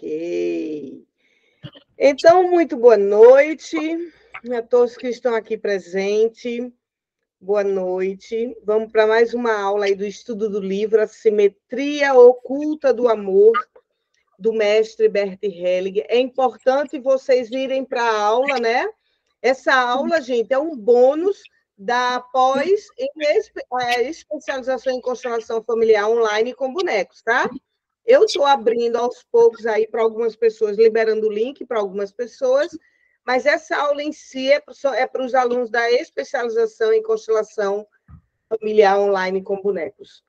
Ok. Então, muito boa noite a todos que estão aqui presentes. Boa noite. Vamos para mais uma aula aí do estudo do livro A Simetria Oculta do Amor, do mestre Bert Hellinger. É importante vocês irem para a aula, né? Essa aula, gente, é um bônus da pós em especialização em constelação familiar online com bonecos, tá? Eu estou abrindo aos poucos aí para algumas pessoas, liberando o link para algumas pessoas, mas essa aula em si é para os alunos da especialização em constelação familiar online com bonecos.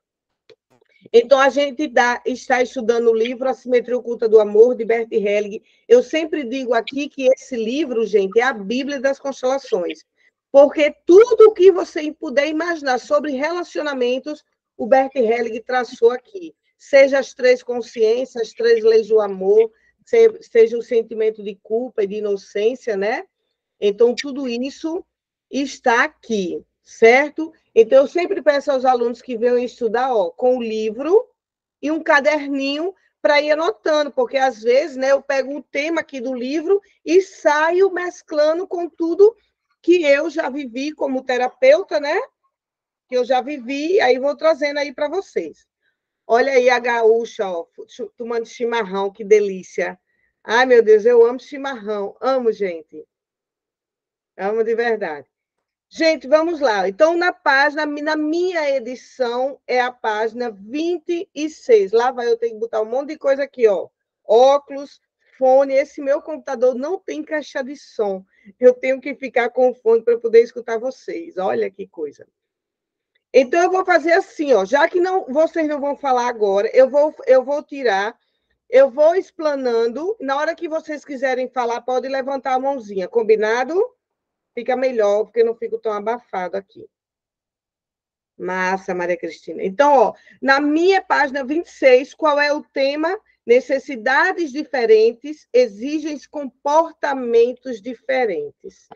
Então, a gente está estudando o livro A Simetria Oculta do Amor, de Bert Hellinger. Eu sempre digo aqui que esse livro, gente, é a Bíblia das constelações, porque tudo o que você puder imaginar sobre relacionamentos, o Bert Hellinger traçou aqui. Seja as três consciências, as três leis do amor, seja o sentimento de culpa e de inocência, né? Então, tudo isso está aqui, certo? Então, eu sempre peço aos alunos que venham estudar com o livro e um caderninho para ir anotando, porque às vezes, né, eu pego um tema aqui do livro e saio mesclando com tudo que eu já vivi como terapeuta, né? Que eu já vivi, aí vou trazendo aí para vocês. Olha aí a gaúcha, ó, tomando chimarrão, que delícia. Ai, meu Deus, eu amo chimarrão, amo, gente. Amo de verdade. Gente, vamos lá. Então, na minha edição, é a página 26. Lá vai eu ter que botar um monte de coisa aqui, ó. Óculos, fone. Esse meu computador não tem caixa de som. Eu tenho que ficar com o fone para poder escutar vocês. Olha que coisa. Então, eu vou fazer assim, ó. Já que vocês não vão falar agora, eu vou tirar, eu vou explanando. Na hora que vocês quiserem falar, pode levantar a mãozinha. Combinado? Fica melhor, porque eu não fico tão abafado aqui. Massa, Maria Cristina. Então, ó, na minha página 26, qual é o tema? Necessidades diferentes exigem comportamentos diferentes.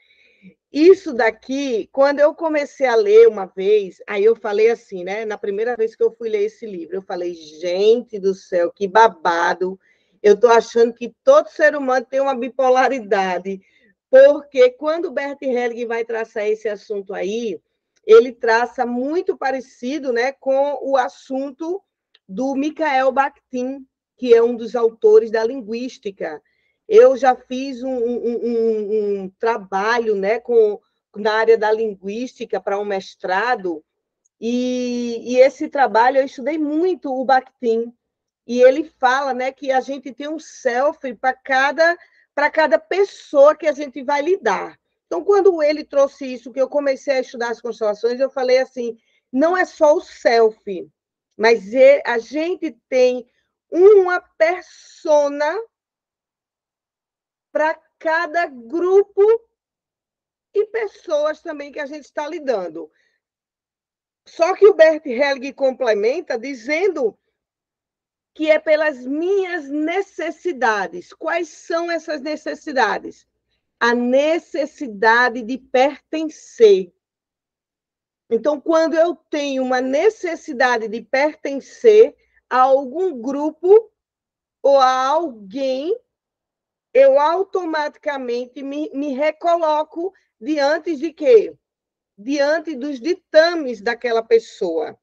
Isso daqui, quando eu comecei a ler uma vez, aí eu falei assim, né? Na primeira vez que eu fui ler esse livro, eu falei, gente do céu, que babado. Eu estou achando que todo ser humano tem uma bipolaridade, porque quando o Bert Hellinger vai traçar esse assunto aí, ele traça muito parecido, né, com o assunto do Mikhail Bakhtin, que é um dos autores da linguística. Eu já fiz um trabalho, né, na área da linguística para um mestrado, e esse trabalho eu estudei muito o Bakhtin, e ele fala, né, que a gente tem um self para cada pessoa que a gente vai lidar. Então, quando ele trouxe isso, que eu comecei a estudar as constelações, eu falei assim, não é só o self, mas a gente tem uma persona para cada grupo e pessoas também que a gente está lidando. Só que o Bert Hellinger complementa dizendo que é pelas minhas necessidades. Quais são essas necessidades? A necessidade de pertencer. Então, quando eu tenho uma necessidade de pertencer a algum grupo ou a alguém, eu automaticamente me recoloco diante de quê? Diante dos ditames daquela pessoa.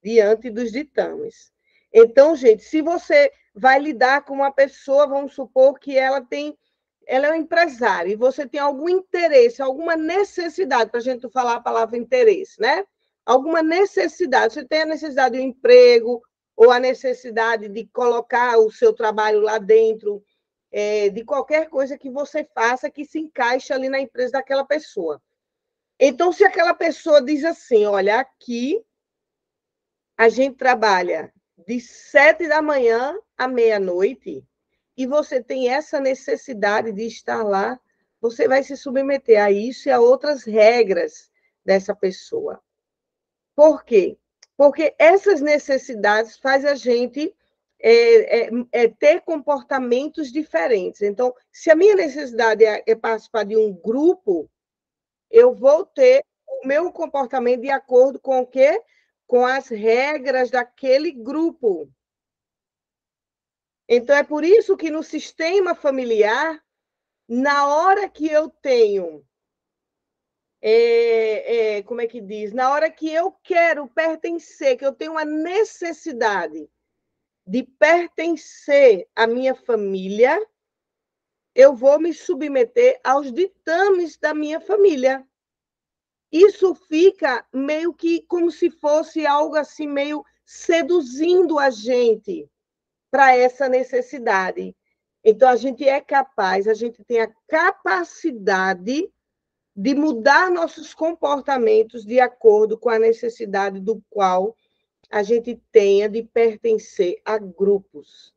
Diante dos ditames. Então, gente, se você vai lidar com uma pessoa, vamos supor que ela é uma empresária e você tem algum interesse, alguma necessidade, para a gente falar a palavra interesse, né? Alguma necessidade, você tem a necessidade de um emprego ou a necessidade de colocar o seu trabalho lá dentro, de qualquer coisa que você faça que se encaixe ali na empresa daquela pessoa. Então, se aquela pessoa diz assim, olha, aqui a gente trabalha de 7 da manhã à meia-noite e você tem essa necessidade de estar lá, você vai se submeter a isso e a outras regras dessa pessoa. Por quê? Porque essas necessidades fazem a gente ter comportamentos diferentes. Então, se a minha necessidade é participar de um grupo, eu vou ter o meu comportamento de acordo com o quê? Com as regras daquele grupo. Então, é por isso que no sistema familiar, na hora que eu tenho, como é que diz? Na hora que eu quero pertencer, que eu tenho a necessidade de pertencer à minha família, eu vou me submeter aos ditames da minha família. Isso fica meio que como se fosse algo assim, meio seduzindo a gente para essa necessidade. Então, a gente é capaz, a gente tem a capacidade de mudar nossos comportamentos de acordo com a necessidade do qual a gente tenha de pertencer a grupos.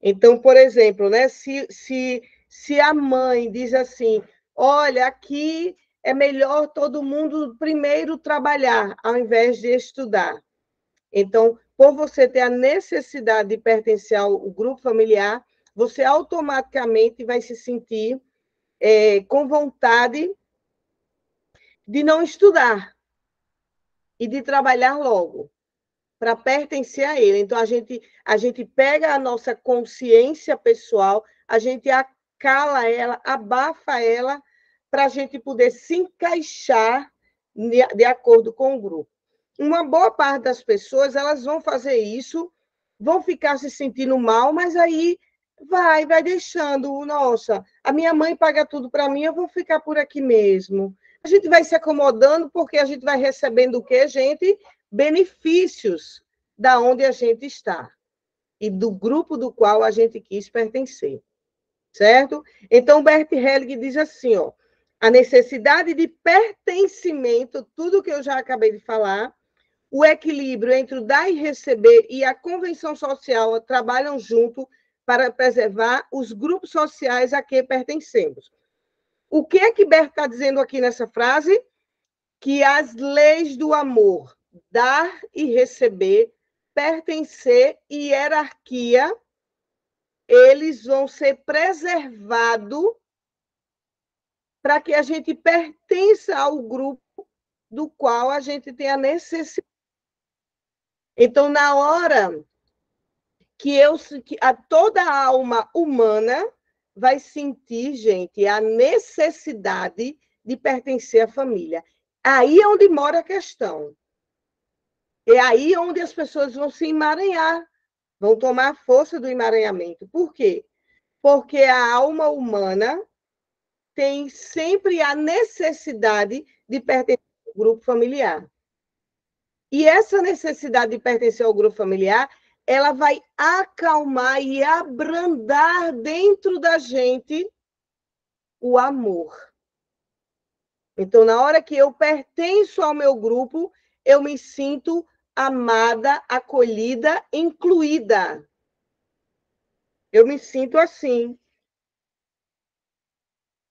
Então, por exemplo, né, se a mãe diz assim, olha, aqui é melhor todo mundo primeiro trabalhar, ao invés de estudar. Então, por você ter a necessidade de pertencer ao grupo familiar, você automaticamente vai se sentir com vontade de não estudar e de trabalhar logo, para pertencer a ele. Então, a gente pega a nossa consciência pessoal, a gente acala ela, abafa ela, para a gente poder se encaixar de acordo com o grupo. Uma boa parte das pessoas, elas vão fazer isso, vão ficar se sentindo mal, mas aí vai deixando, nossa, a minha mãe paga tudo para mim, eu vou ficar por aqui mesmo. A gente vai se acomodando porque a gente vai recebendo o quê, gente? Benefícios da onde a gente está e do grupo do qual a gente quis pertencer, certo? Então, Bert Helling diz assim, ó, a necessidade de pertencimento, tudo que eu já acabei de falar, o equilíbrio entre o dar e receber e a convenção social trabalham junto para preservar os grupos sociais a que pertencemos. O que é que Bert está dizendo aqui nessa frase? Que as leis do amor, dar e receber, pertencer e hierarquia, eles vão ser preservados para que a gente pertença ao grupo do qual a gente tem a necessidade. Então, na hora que toda a alma humana vai sentir, gente, a necessidade de pertencer à família. Aí é onde mora a questão. É aí onde as pessoas vão se emaranhar, vão tomar força do emaranhamento. Por quê? Porque a alma humana tem sempre a necessidade de pertencer ao grupo familiar. E essa necessidade de pertencer ao grupo familiar, ela vai acalmar e abrandar dentro da gente o amor. Então, na hora que eu pertenço ao meu grupo, eu me sinto amada, acolhida, incluída. Eu me sinto assim.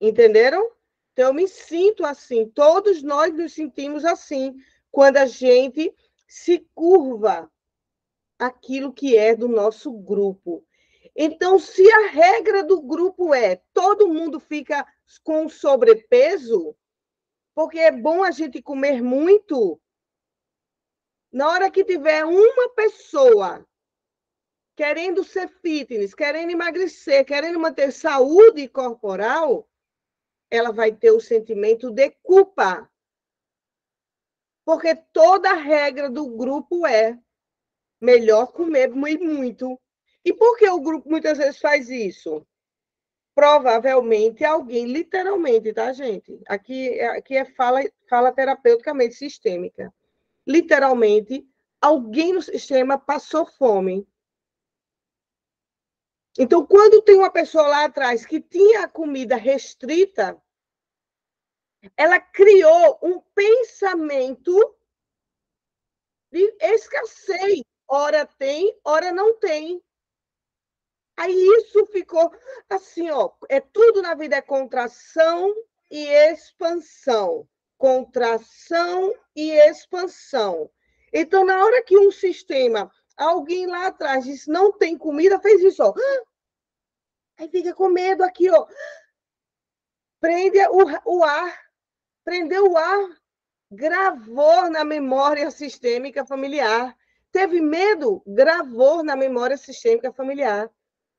Entenderam? Então, eu me sinto assim. Todos nós nos sentimos assim quando a gente se curva aquilo que é do nosso grupo. Então, se a regra do grupo é todo mundo fica com sobrepeso, porque é bom a gente comer muito, na hora que tiver uma pessoa querendo ser fitness, querendo emagrecer, querendo manter saúde corporal, ela vai ter o sentimento de culpa. Porque toda a regra do grupo é melhor comer muito. E por que o grupo muitas vezes faz isso? Provavelmente alguém, literalmente, tá, gente? Aqui é fala terapeuticamente sistêmica. Literalmente, alguém no sistema passou fome. Então, quando tem uma pessoa lá atrás que tinha a comida restrita, ela criou um pensamento de escassez. Ora tem, ora não tem. Aí isso ficou assim, ó, tudo na vida é contração e expansão. Contração e expansão. Então, na hora que um sistema, alguém lá atrás disse não tem comida, fez isso, ó. Aí fica com medo aqui, ó. Prende o ar, prendeu o ar, gravou na memória sistêmica familiar. Teve medo? Gravou na memória sistêmica familiar.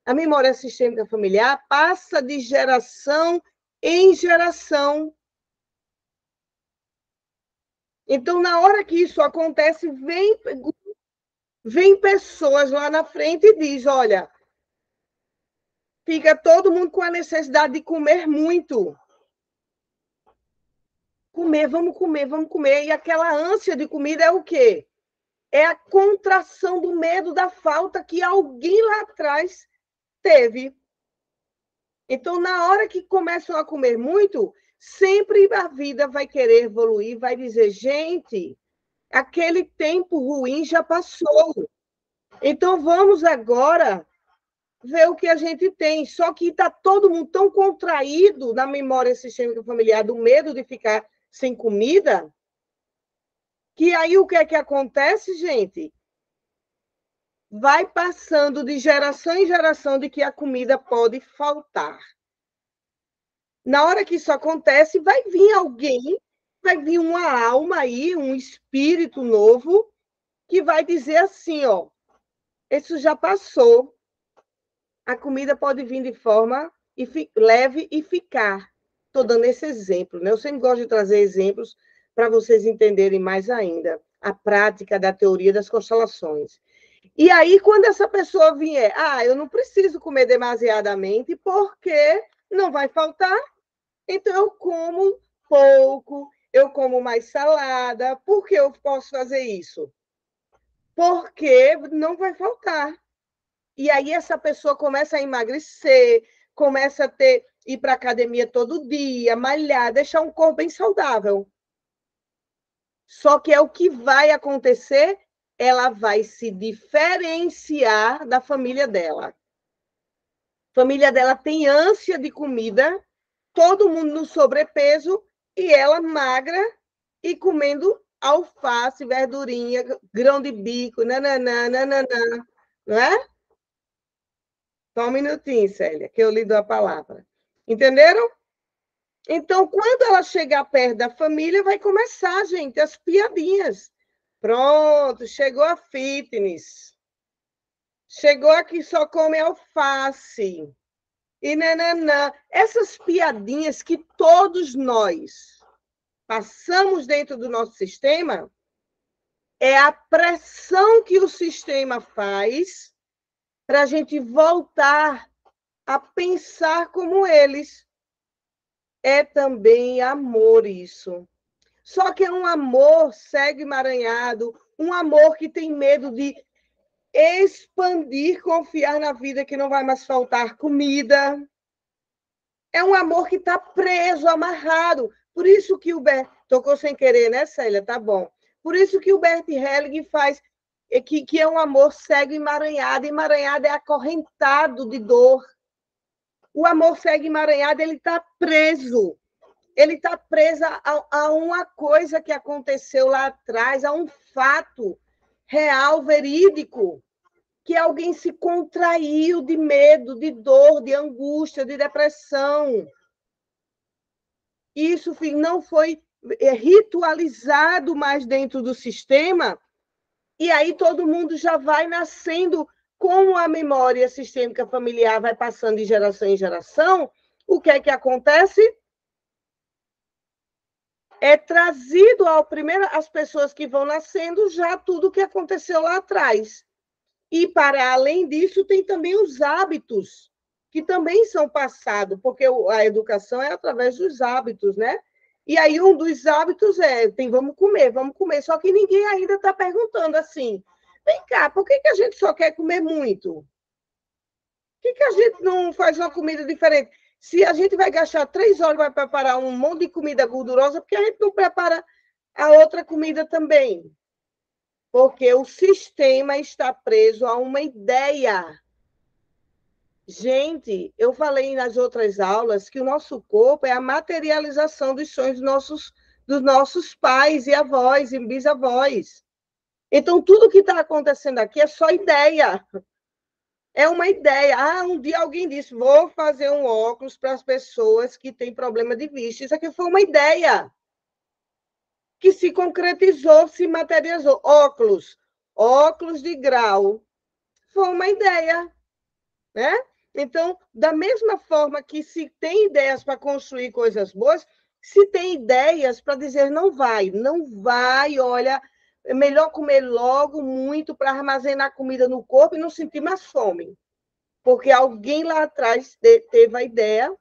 A memória sistêmica familiar passa de geração em geração. Então, na hora que isso acontece, vem pessoas lá na frente e diz, olha, fica todo mundo com a necessidade de comer muito. Comer, vamos comer, vamos comer. E aquela ânsia de comida é o quê? É a contração do medo da falta que alguém lá atrás teve. Então, na hora que começam a comer muito, sempre a vida vai querer evoluir, vai dizer, gente, aquele tempo ruim já passou. Então, vamos agora ver o que a gente tem. Só que está todo mundo tão contraído na memória sistêmica familiar do medo de ficar sem comida, que aí o que é que acontece, gente? Vai passando de geração em geração de que a comida pode faltar. Na hora que isso acontece, vai vir alguém, vai vir uma alma aí, um espírito novo, que vai dizer assim, ó, isso já passou, a comida pode vir de forma leve e ficar. Estou dando esse exemplo, né? Eu sempre gosto de trazer exemplos para vocês entenderem mais ainda a prática da teoria das constelações. E aí, quando essa pessoa vier, eu não preciso comer demasiadamente, porque não vai faltar, então eu como pouco, eu como mais salada. Por que eu posso fazer isso? Porque não vai faltar. E aí essa pessoa começa a emagrecer, começa a ir para a academia todo dia, malhar, deixar um corpo bem saudável. Só que é o que vai acontecer, ela vai se diferenciar da família dela. A família dela tem ânsia de comida, todo mundo no sobrepeso, e ela magra e comendo alface, verdurinha, grão de bico, nananã, nananã, não é? Só um minutinho, Célia, que eu lhe dou a palavra. Entenderam? Então, quando ela chegar perto da família, vai começar, gente, as piadinhas. Pronto, chegou a fitness. Chegou aqui, só come alface. E nananã. Essas piadinhas que todos nós passamos dentro do nosso sistema, é a pressão que o sistema faz para a gente voltar a pensar como eles. É também amor isso. Só que é um amor cego e emaranhado, um amor que tem medo de expandir, confiar na vida que não vai mais faltar comida. É um amor que está preso, amarrado. Por isso que o Bert... Tocou sem querer, né, Célia? Tá bom. Por isso que o Bert Helling faz... Que é um amor cego e emaranhado. Emaranhado é acorrentado de dor. O amor cego e emaranhado, ele está preso. Ele está preso a uma coisa que aconteceu lá atrás, a um fato real, verídico, que alguém se contraiu de medo, de dor, de angústia, de depressão. Isso não foi ritualizado mais dentro do sistema, e aí todo mundo já vai nascendo, como a memória sistêmica familiar vai passando de geração em geração, o que é que acontece? É trazido ao primeiro as pessoas que vão nascendo já tudo o que aconteceu lá atrás. E, para além disso, tem também os hábitos, que também são passados, porque a educação é através dos hábitos, né? E aí, um dos hábitos vamos comer. Só que ninguém ainda está perguntando assim, vem cá, por que a gente só quer comer muito? Por que a gente não faz uma comida diferente? Se a gente vai gastar 3 horas para preparar um monte de comida gordurosa, por que a gente não prepara a outra comida também? Porque o sistema está preso a uma ideia. Gente, eu falei nas outras aulas que o nosso corpo é a materialização dos sonhos dos nossos pais e avós e bisavós. Então, tudo que está acontecendo aqui é só ideia. É uma ideia. Um dia alguém disse, vou fazer um óculos para as pessoas que têm problema de vista. Isso aqui foi uma ideia que se concretizou, se materializou. Óculos. óculos de grau. Foi uma ideia, né? Então, da mesma forma que se tem ideias para construir coisas boas, se tem ideias para dizer não vai, não vai, olha, é melhor comer logo muito para armazenar comida no corpo e não sentir mais fome. Porque alguém lá atrás teve a ideia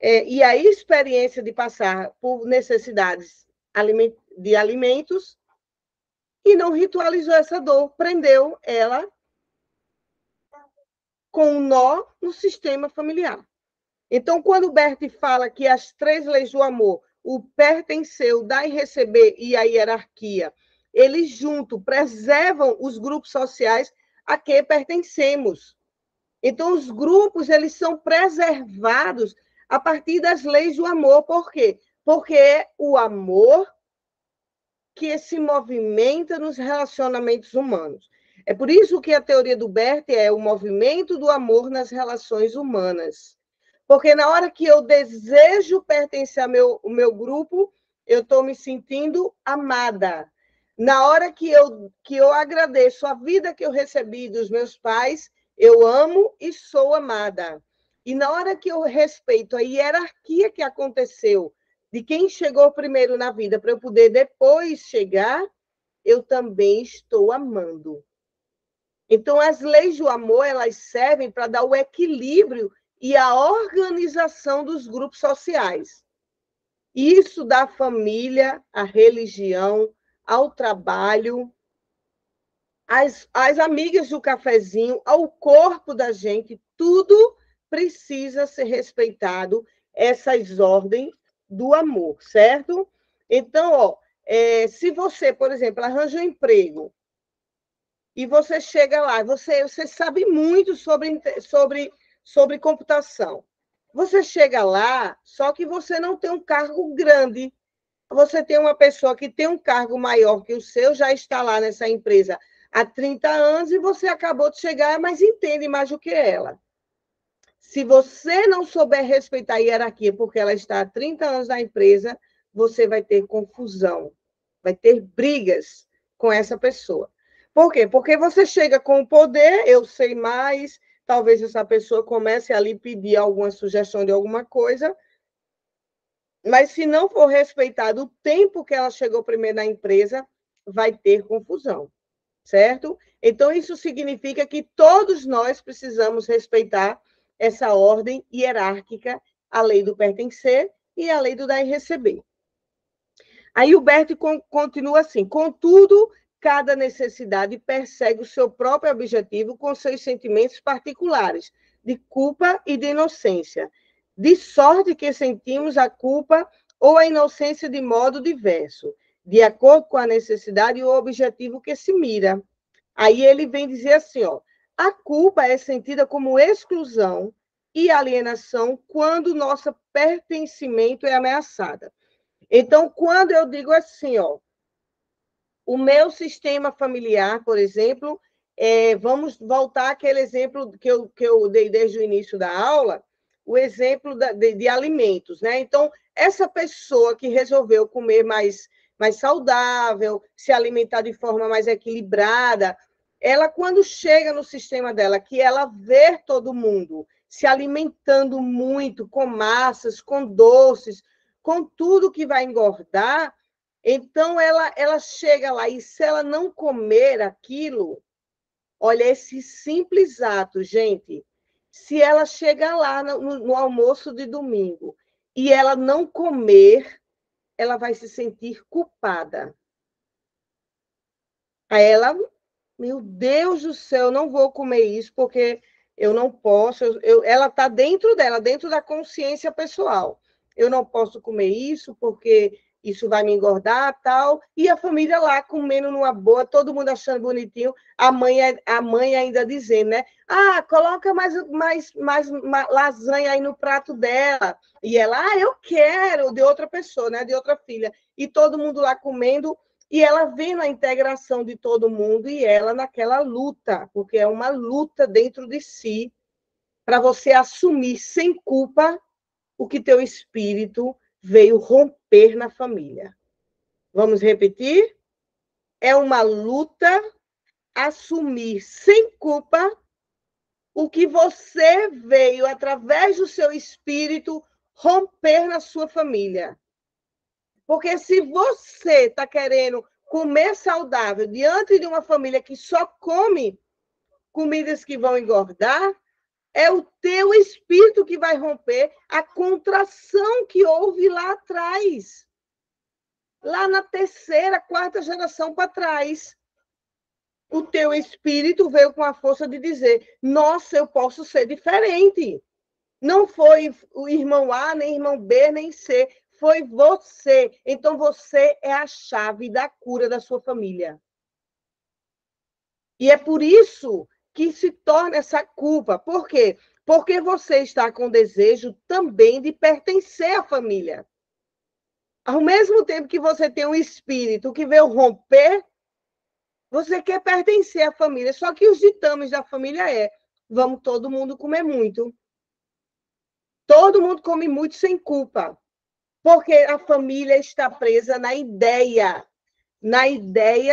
e a experiência de passar por necessidades de alimentos e não ritualizou essa dor, prendeu ela com um nó no sistema familiar. Então, quando o Bert fala que as 3 leis do amor, o pertencer, o dar e receber e a hierarquia, eles juntos preservam os grupos sociais a que pertencemos. Então, os grupos eles são preservados a partir das leis do amor. Por quê? Porque é o amor que se movimenta nos relacionamentos humanos. É por isso que a teoria do Bert é o movimento do amor nas relações humanas. Porque na hora que eu desejo pertencer ao meu grupo, eu estou me sentindo amada. Na hora que eu agradeço a vida que eu recebi dos meus pais, eu amo e sou amada. E na hora que eu respeito a hierarquia que aconteceu, de quem chegou primeiro na vida, para eu poder depois chegar, eu também estou amando. Então, as leis do amor, elas servem para dar o equilíbrio e a organização dos grupos sociais. Isso da família, à religião, ao trabalho, às amigas do cafezinho, ao corpo da gente, tudo precisa ser respeitado, essas ordens do amor, certo? Então, ó, se você, por exemplo, arranja um emprego e você chega lá, você sabe muito sobre computação. Você chega lá, só que você não tem um cargo grande. Você tem uma pessoa que tem um cargo maior que o seu, já está lá nessa empresa há 30 anos e você acabou de chegar, mas entende mais do que ela. Se você não souber respeitar a hierarquia porque ela está há 30 anos na empresa, você vai ter confusão, vai ter brigas com essa pessoa. Por quê? Porque você chega com o poder, eu sei mais, talvez essa pessoa comece a lhe pedir alguma sugestão de alguma coisa, mas se não for respeitado o tempo que ela chegou primeiro na empresa, vai ter confusão, certo? Então, isso significa que todos nós precisamos respeitar essa ordem hierárquica, a lei do pertencer e a lei do dar e receber. Aí o Bert continua assim: contudo, cada necessidade persegue o seu próprio objetivo com seus sentimentos particulares, de culpa e de inocência, de sorte que sentimos a culpa ou a inocência de modo diverso, de acordo com a necessidade e o objetivo que se mira. Aí ele vem dizer assim, ó, a culpa é sentida como exclusão e alienação quando nosso pertencimento é ameaçado. Então, quando eu digo assim, ó, o meu sistema familiar, por exemplo, vamos voltar àquele exemplo que eu dei desde o início da aula, o exemplo de alimentos, né? Então, essa pessoa que resolveu comer mais saudável, se alimentar de forma mais equilibrada, ela, quando chega no sistema dela, que ela vê todo mundo se alimentando muito com massas, com doces, com tudo que vai engordar, então ela chega lá e se ela não comer aquilo, olha esse simples ato, gente. Se ela chega lá no almoço de domingo e ela não comer, ela vai se sentir culpada. Aí ela, meu Deus do céu, eu não vou comer isso porque eu não posso. Ela está dentro dela, dentro da consciência pessoal. Eu não posso comer isso porque isso vai me engordar, tal. E a família lá comendo numa boa, todo mundo achando bonitinho. A mãe ainda dizendo, né? Ah, coloca mais lasanha aí no prato dela. E ela, eu quero, de outra pessoa, né? De outra filha. E todo mundo lá comendo e ela vendo a integração de todo mundo e ela naquela luta, porque é uma luta dentro de si para você assumir sem culpa o que teu espírito veio romper na família. Vamos repetir? É uma luta assumir sem culpa o que você veio, através do seu espírito, romper na sua família. Porque se você está querendo comer saudável diante de uma família que só come comidas que vão engordar, é o teu espírito que vai romper a contração que houve lá atrás. Lá na terceira, quarta geração para trás. O teu espírito veio com a força de dizer: nossa, eu posso ser diferente. Não foi o irmão A, nem irmão B, nem C. Foi você. Então, você é a chave da cura da sua família. E é por isso que se torna essa culpa. Por quê? Porque você está com desejo também de pertencer à família. Ao mesmo tempo que você tem um espírito que veio romper, você quer pertencer à família. Só que os ditames da família vamos todo mundo comer muito. Todo mundo come muito sem culpa. Porque a família está presa na ideia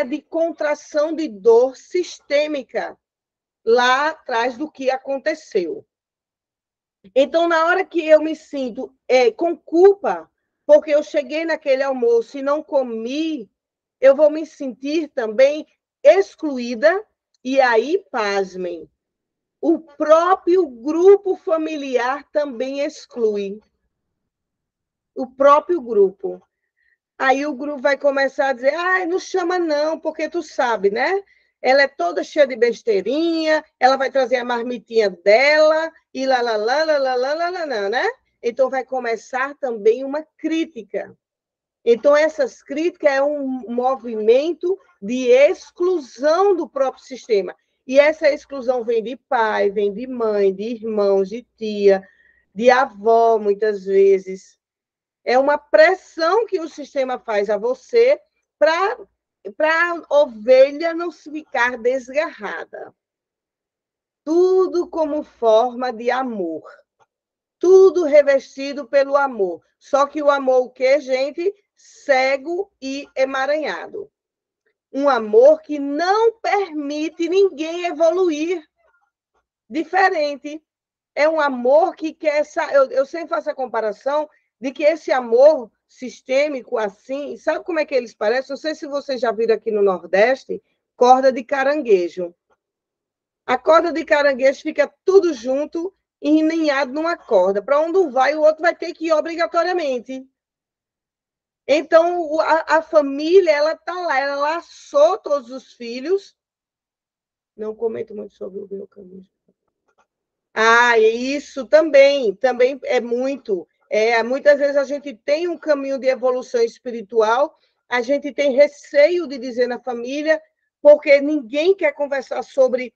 de contração de dor sistêmica lá atrás do que aconteceu. Então, na hora que eu me sinto com culpa, porque eu cheguei naquele almoço e não comi, eu vou me sentir também excluída, e aí, pasmem, o próprio grupo familiar também exclui. O próprio grupo. Aí o grupo vai começar a dizer, não chama não, porque tu sabe, né? Ela é toda cheia de besteirinha, ela vai trazer a marmitinha dela, e lá, né? Então vai começar também uma crítica. Então, essas críticas é um movimento de exclusão do próprio sistema. E essa exclusão vem de pai, vem de mãe, de irmãos, de tia, de avó, muitas vezes. É uma pressão que o sistema faz a você para a ovelha não ficar desgarrada. Tudo como forma de amor. Tudo revestido pelo amor. Só que o amor, o quê, gente? Cego e emaranhado. Um amor que não permite ninguém evoluir. Diferente. É um amor que quer... Eu sempre faço a comparação de que esse amor sistêmico assim, sabe como é que eles parecem? Não sei se vocês já viram aqui no Nordeste, corda de caranguejo. A corda de caranguejo fica tudo junto, enninhado numa corda. Para onde um vai, o outro vai ter que ir obrigatoriamente. Então, a família, ela está lá, ela laçou todos os filhos. Não comento muito sobre o meu caminho. Isso também é muito. Muitas vezes a gente tem um caminho de evolução espiritual, a gente tem receio de dizer na família, porque ninguém quer conversar sobre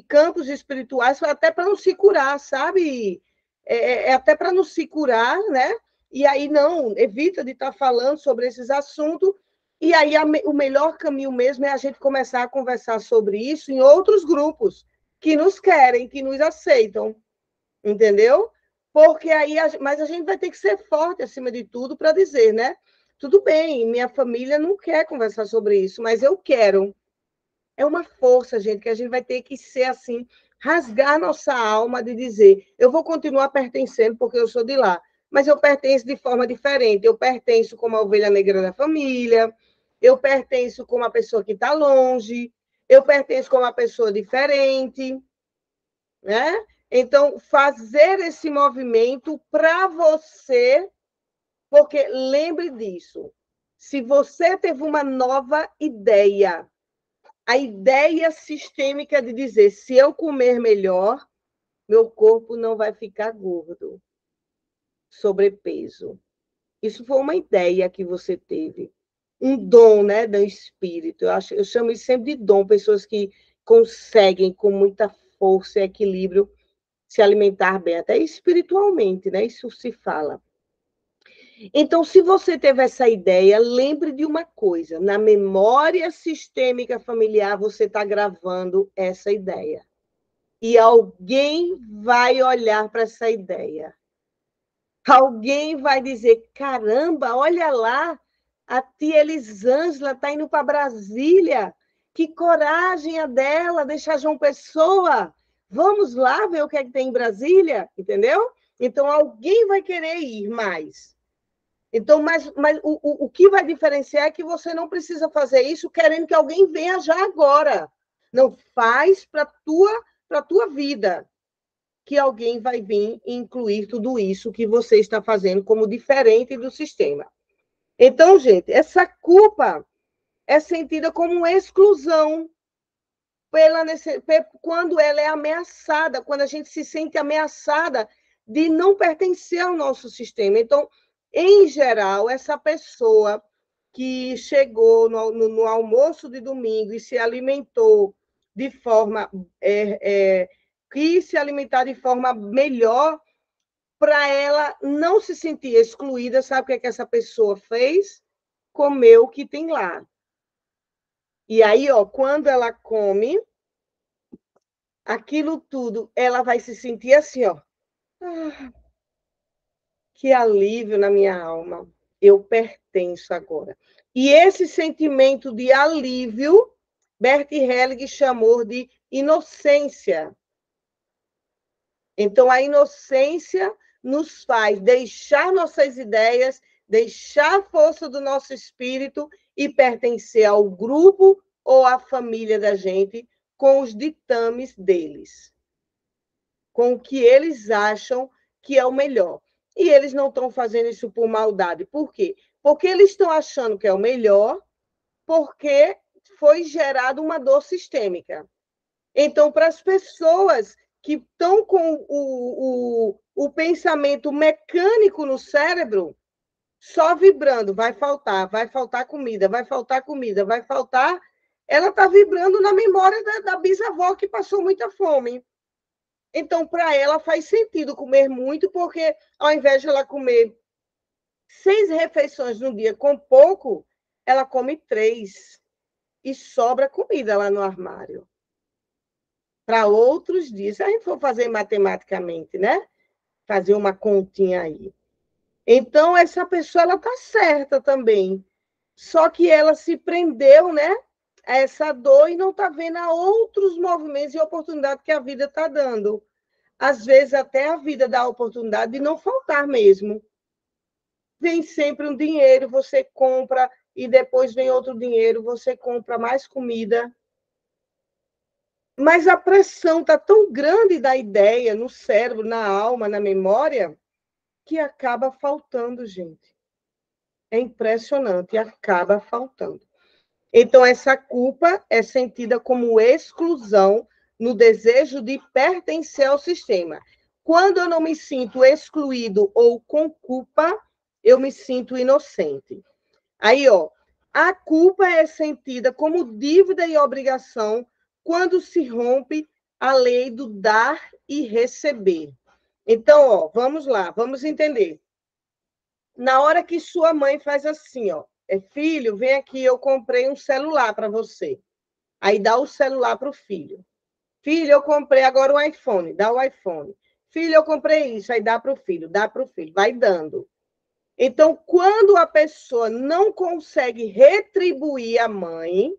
campos espirituais, até para não se curar, sabe? Até para não se curar, né? E aí não, evita de estar falando sobre esses assuntos, e aí o melhor caminho mesmo é a gente começar a conversar sobre isso em outros grupos que nos querem, que nos aceitam, entendeu? Porque aí, mas a gente vai ter que ser forte acima de tudo para dizer, né? Tudo bem, minha família não quer conversar sobre isso, mas eu quero. É uma força, gente, que a gente vai ter que ser assim, rasgar nossa alma de dizer, eu vou continuar pertencendo porque eu sou de lá, mas eu pertenço de forma diferente. Eu pertenço como a ovelha negra da família, eu pertenço como a pessoa que está longe, eu pertenço como uma pessoa diferente, né? Então, fazer esse movimento para você, porque lembre disso, se você teve uma nova ideia, a ideia sistêmica de dizer, se eu comer melhor, meu corpo não vai ficar gordo, sobrepeso. Isso foi uma ideia que você teve, um dom, né, do espírito. Eu chamo isso sempre de dom, pessoas que conseguem com muita força e equilíbrio se alimentar bem, até espiritualmente, né? Isso se fala. Então, se você teve essa ideia, lembre de uma coisa: na memória sistêmica familiar, você está gravando essa ideia. E alguém vai olhar para essa ideia. Alguém vai dizer: caramba, olha lá, a tia Elisângela está indo para Brasília. Que coragem a dela deixar João Pessoa. Vamos lá ver o que é que tem em Brasília, entendeu? Então, alguém vai querer ir mais. Então, mas o que vai diferenciar é que você não precisa fazer isso querendo que alguém venha já agora. Não, faz para a tua vida que alguém vai vir e incluir tudo isso que você está fazendo como diferente do sistema. Então, gente, essa culpa é sentida como exclusão quando ela é ameaçada, quando a gente se sente ameaçada de não pertencer ao nosso sistema. Então, em geral, essa pessoa que chegou no almoço de domingo e se alimentou de forma quis se alimentar de forma melhor para ela não se sentir excluída, sabe o que é que essa pessoa fez? Comeu o que tem lá. E aí, ó, quando ela come aquilo tudo, ela vai se sentir assim, ó. Que alívio na minha alma. Eu pertenço agora. E esse sentimento de alívio, Bert Helling chamou de inocência. Então, a inocência nos faz deixar nossas ideias, deixar a força do nosso espírito e pertencer ao grupo ou à família da gente com os ditames deles, com o que eles acham que é o melhor. E eles não estão fazendo isso por maldade. Por quê? Porque eles estão achando que é o melhor, porque foi gerada uma dor sistêmica. Então, para as pessoas que estão com o pensamento mecânico no cérebro, só vibrando, vai faltar comida, vai faltar comida, vai faltar. Ela está vibrando na memória da bisavó que passou muita fome. Então, para ela faz sentido comer muito, porque ao invés de ela comer 6 refeições no dia com pouco, ela come 3 e sobra comida lá no armário. Para outros dias, se a gente for fazer matematicamente, né? Fazer uma continha aí. Então, essa pessoa ela está certa também. Só que ela se prendeu, né? A essa dor e não está vendo outros movimentos e oportunidades que a vida está dando. Às vezes, até a vida dá a oportunidade de não faltar mesmo. Vem sempre um dinheiro, você compra, e depois vem outro dinheiro, você compra mais comida. Mas a pressão está tão grande da ideia no cérebro, na alma, na memória, que acaba faltando, gente. É impressionante, acaba faltando. Então, essa culpa é sentida como exclusão no desejo de pertencer ao sistema. Quando eu não me sinto excluído ou com culpa, eu me sinto inocente. Aí, ó, a culpa é sentida como dívida e obrigação quando se rompe a lei do dar e receber. Então, ó, vamos lá, vamos entender. Na hora que sua mãe faz assim, ó, filho, vem aqui, eu comprei um celular para você. Aí dá o celular para o filho. Filho, eu comprei agora um iPhone, dá o iPhone. Filho, eu comprei isso, aí dá para o filho, vai dando. Então, quando a pessoa não consegue retribuir a mãe,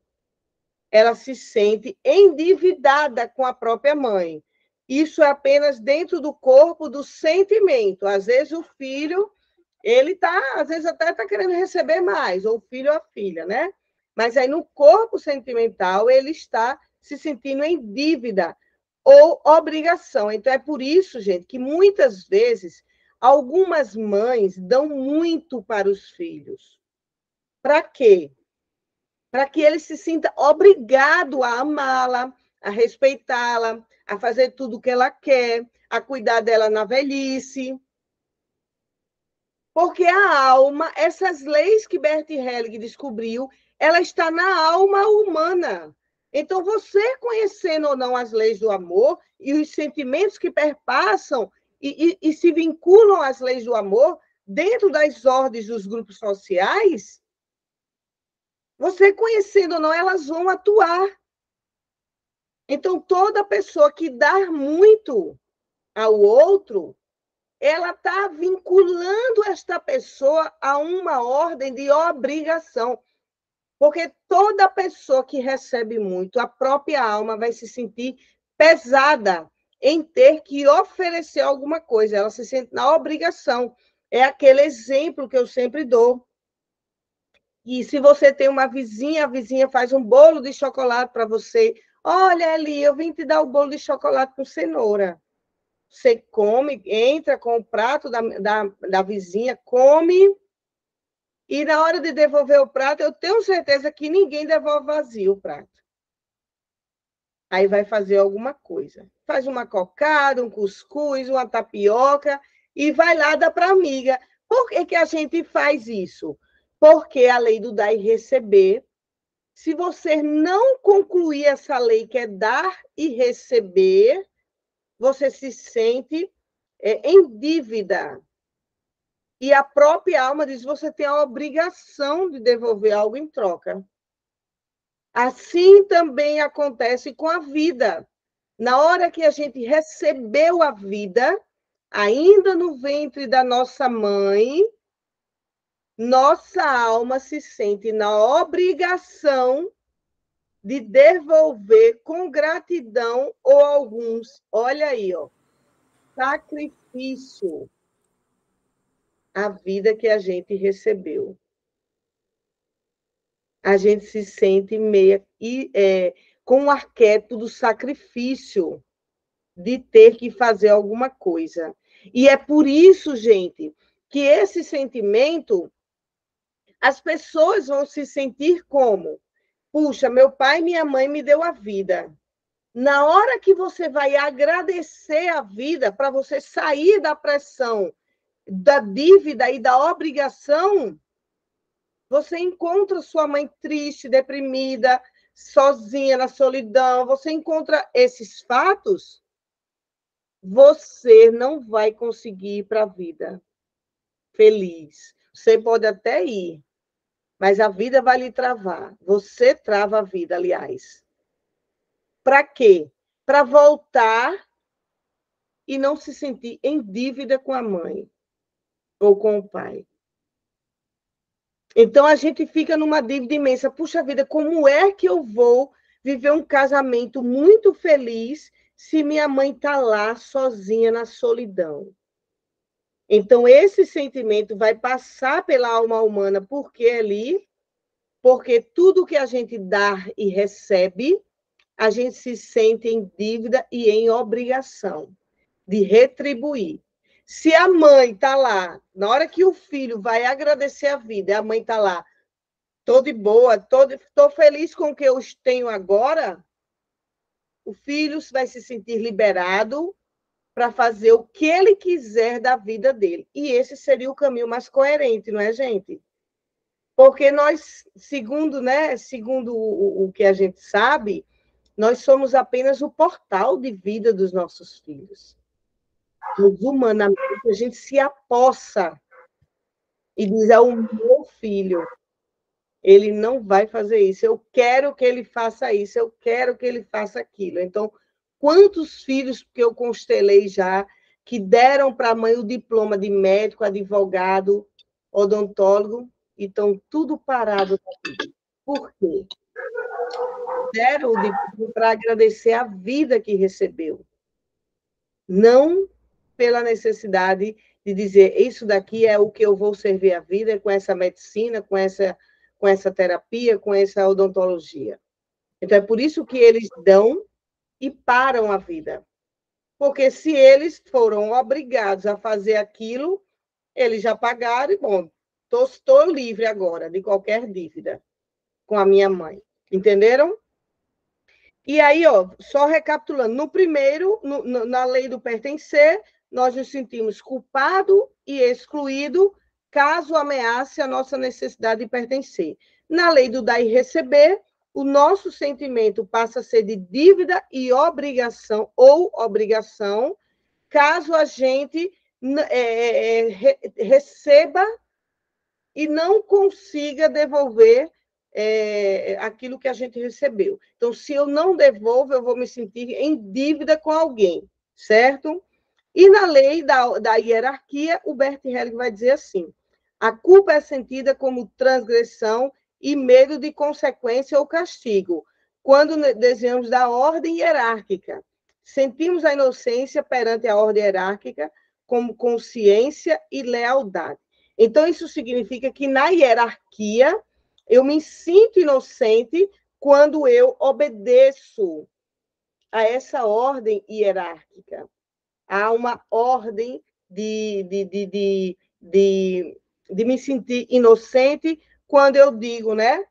ela se sente endividada com a própria mãe. Isso é apenas dentro do corpo do sentimento. Às vezes o filho, ele está, às vezes até está querendo receber mais, ou o filho ou a filha, né? Mas aí no corpo sentimental ele está se sentindo em dívida ou obrigação. Então é por isso, gente, que muitas vezes algumas mães dão muito para os filhos. Para quê? Para que ele se sinta obrigado a amá-la, a respeitá-la, a fazer tudo o que ela quer, a cuidar dela na velhice. Porque a alma, essas leis que Bert Helling descobriu, ela está na alma humana. Então, você conhecendo ou não as leis do amor e os sentimentos que perpassam e se vinculam às leis do amor dentro das ordens dos grupos sociais, você conhecendo ou não, elas vão atuar. Então, toda pessoa que dá muito ao outro, ela está vinculando esta pessoa a uma ordem de obrigação. Porque toda pessoa que recebe muito, a própria alma vai se sentir pesada em ter que oferecer alguma coisa. Ela se sente na obrigação. É aquele exemplo que eu sempre dou. E se você tem uma vizinha, a vizinha faz um bolo de chocolate para você. Olha, Eli, eu vim te dar o bolo de chocolate com cenoura. Você come, entra com o prato da vizinha, come, e na hora de devolver o prato, eu tenho certeza que ninguém devolve vazio o prato. Aí vai fazer alguma coisa. Faz uma cocada, um cuscuz, uma tapioca, e vai lá dar para a amiga. Por que, que a gente faz isso? Porque a lei do dar e receber, se você não concluir essa lei que é dar e receber, você se sente em dívida. E a própria alma diz: você tem a obrigação de devolver algo em troca. Assim também acontece com a vida. Na hora que a gente recebeu a vida, ainda no ventre da nossa mãe, nossa alma se sente na obrigação de devolver com gratidão ou alguns, olha aí, ó, sacrifício, a vida que a gente recebeu. A gente se sente meia com o arquétipo do sacrifício, de ter que fazer alguma coisa. E é por isso, gente, que esse sentimento, as pessoas vão se sentir como: puxa, meu pai e minha mãe me deu a vida. Na hora que você vai agradecer a vida, para você sair da pressão da dívida e da obrigação, você encontra sua mãe triste, deprimida, sozinha na solidão, você encontra esses fatos, você não vai conseguir ir para a vida feliz. Você pode até ir, mas a vida vai lhe travar. Você trava a vida, aliás. Para quê? Para voltar e não se sentir em dívida com a mãe ou com o pai. Então, a gente fica numa dívida imensa. Puxa vida, como é que eu vou viver um casamento muito feliz se minha mãe está lá sozinha na solidão? Então, esse sentimento vai passar pela alma humana, porque ali, porque tudo que a gente dá e recebe, a gente se sente em dívida e em obrigação de retribuir. Se a mãe está lá, na hora que o filho vai agradecer a vida, a mãe está lá, estou de boa, estou feliz com o que eu tenho agora, o filho vai se sentir liberado para fazer o que ele quiser da vida dele. E esse seria o caminho mais coerente, não é, gente? Porque nós, segundo o que a gente sabe, nós somos apenas o portal de vida dos nossos filhos. Mas, humanamente, a gente se apossa e diz: é o meu filho, ele não vai fazer isso, eu quero que ele faça isso, eu quero que ele faça aquilo. Então, quantos filhos que eu constelei já, que deram para a mãe o diploma de médico, advogado, odontólogo, e estão tudo parado. Por quê? Deram o diploma para agradecer a vida que recebeu, não pela necessidade de dizer: isso daqui é o que eu vou servir a vida com essa medicina, com essa terapia, com essa odontologia. Então, é por isso que eles dão e param a vida. Porque se eles foram obrigados a fazer aquilo, eles já pagaram e, bom, estou livre agora de qualquer dívida com a minha mãe. Entenderam? E aí, ó, só recapitulando, no primeiro, na lei do pertencer, nós nos sentimos culpado e excluído caso ameace a nossa necessidade de pertencer. Na lei do dar e receber, o nosso sentimento passa a ser de dívida e obrigação, ou obrigação, caso a gente receba e não consiga devolver aquilo que a gente recebeu. Então, se eu não devolvo, eu vou me sentir em dívida com alguém, certo? E na lei da hierarquia, o Bert Helling vai dizer assim: a culpa é sentida como transgressão e medo de consequência ou castigo, quando desejamos da ordem hierárquica. Sentimos a inocência perante a ordem hierárquica como consciência e lealdade. Então, isso significa que na hierarquia eu me sinto inocente quando eu obedeço a essa ordem hierárquica. Há uma ordem de me sentir inocente quando eu digo, né?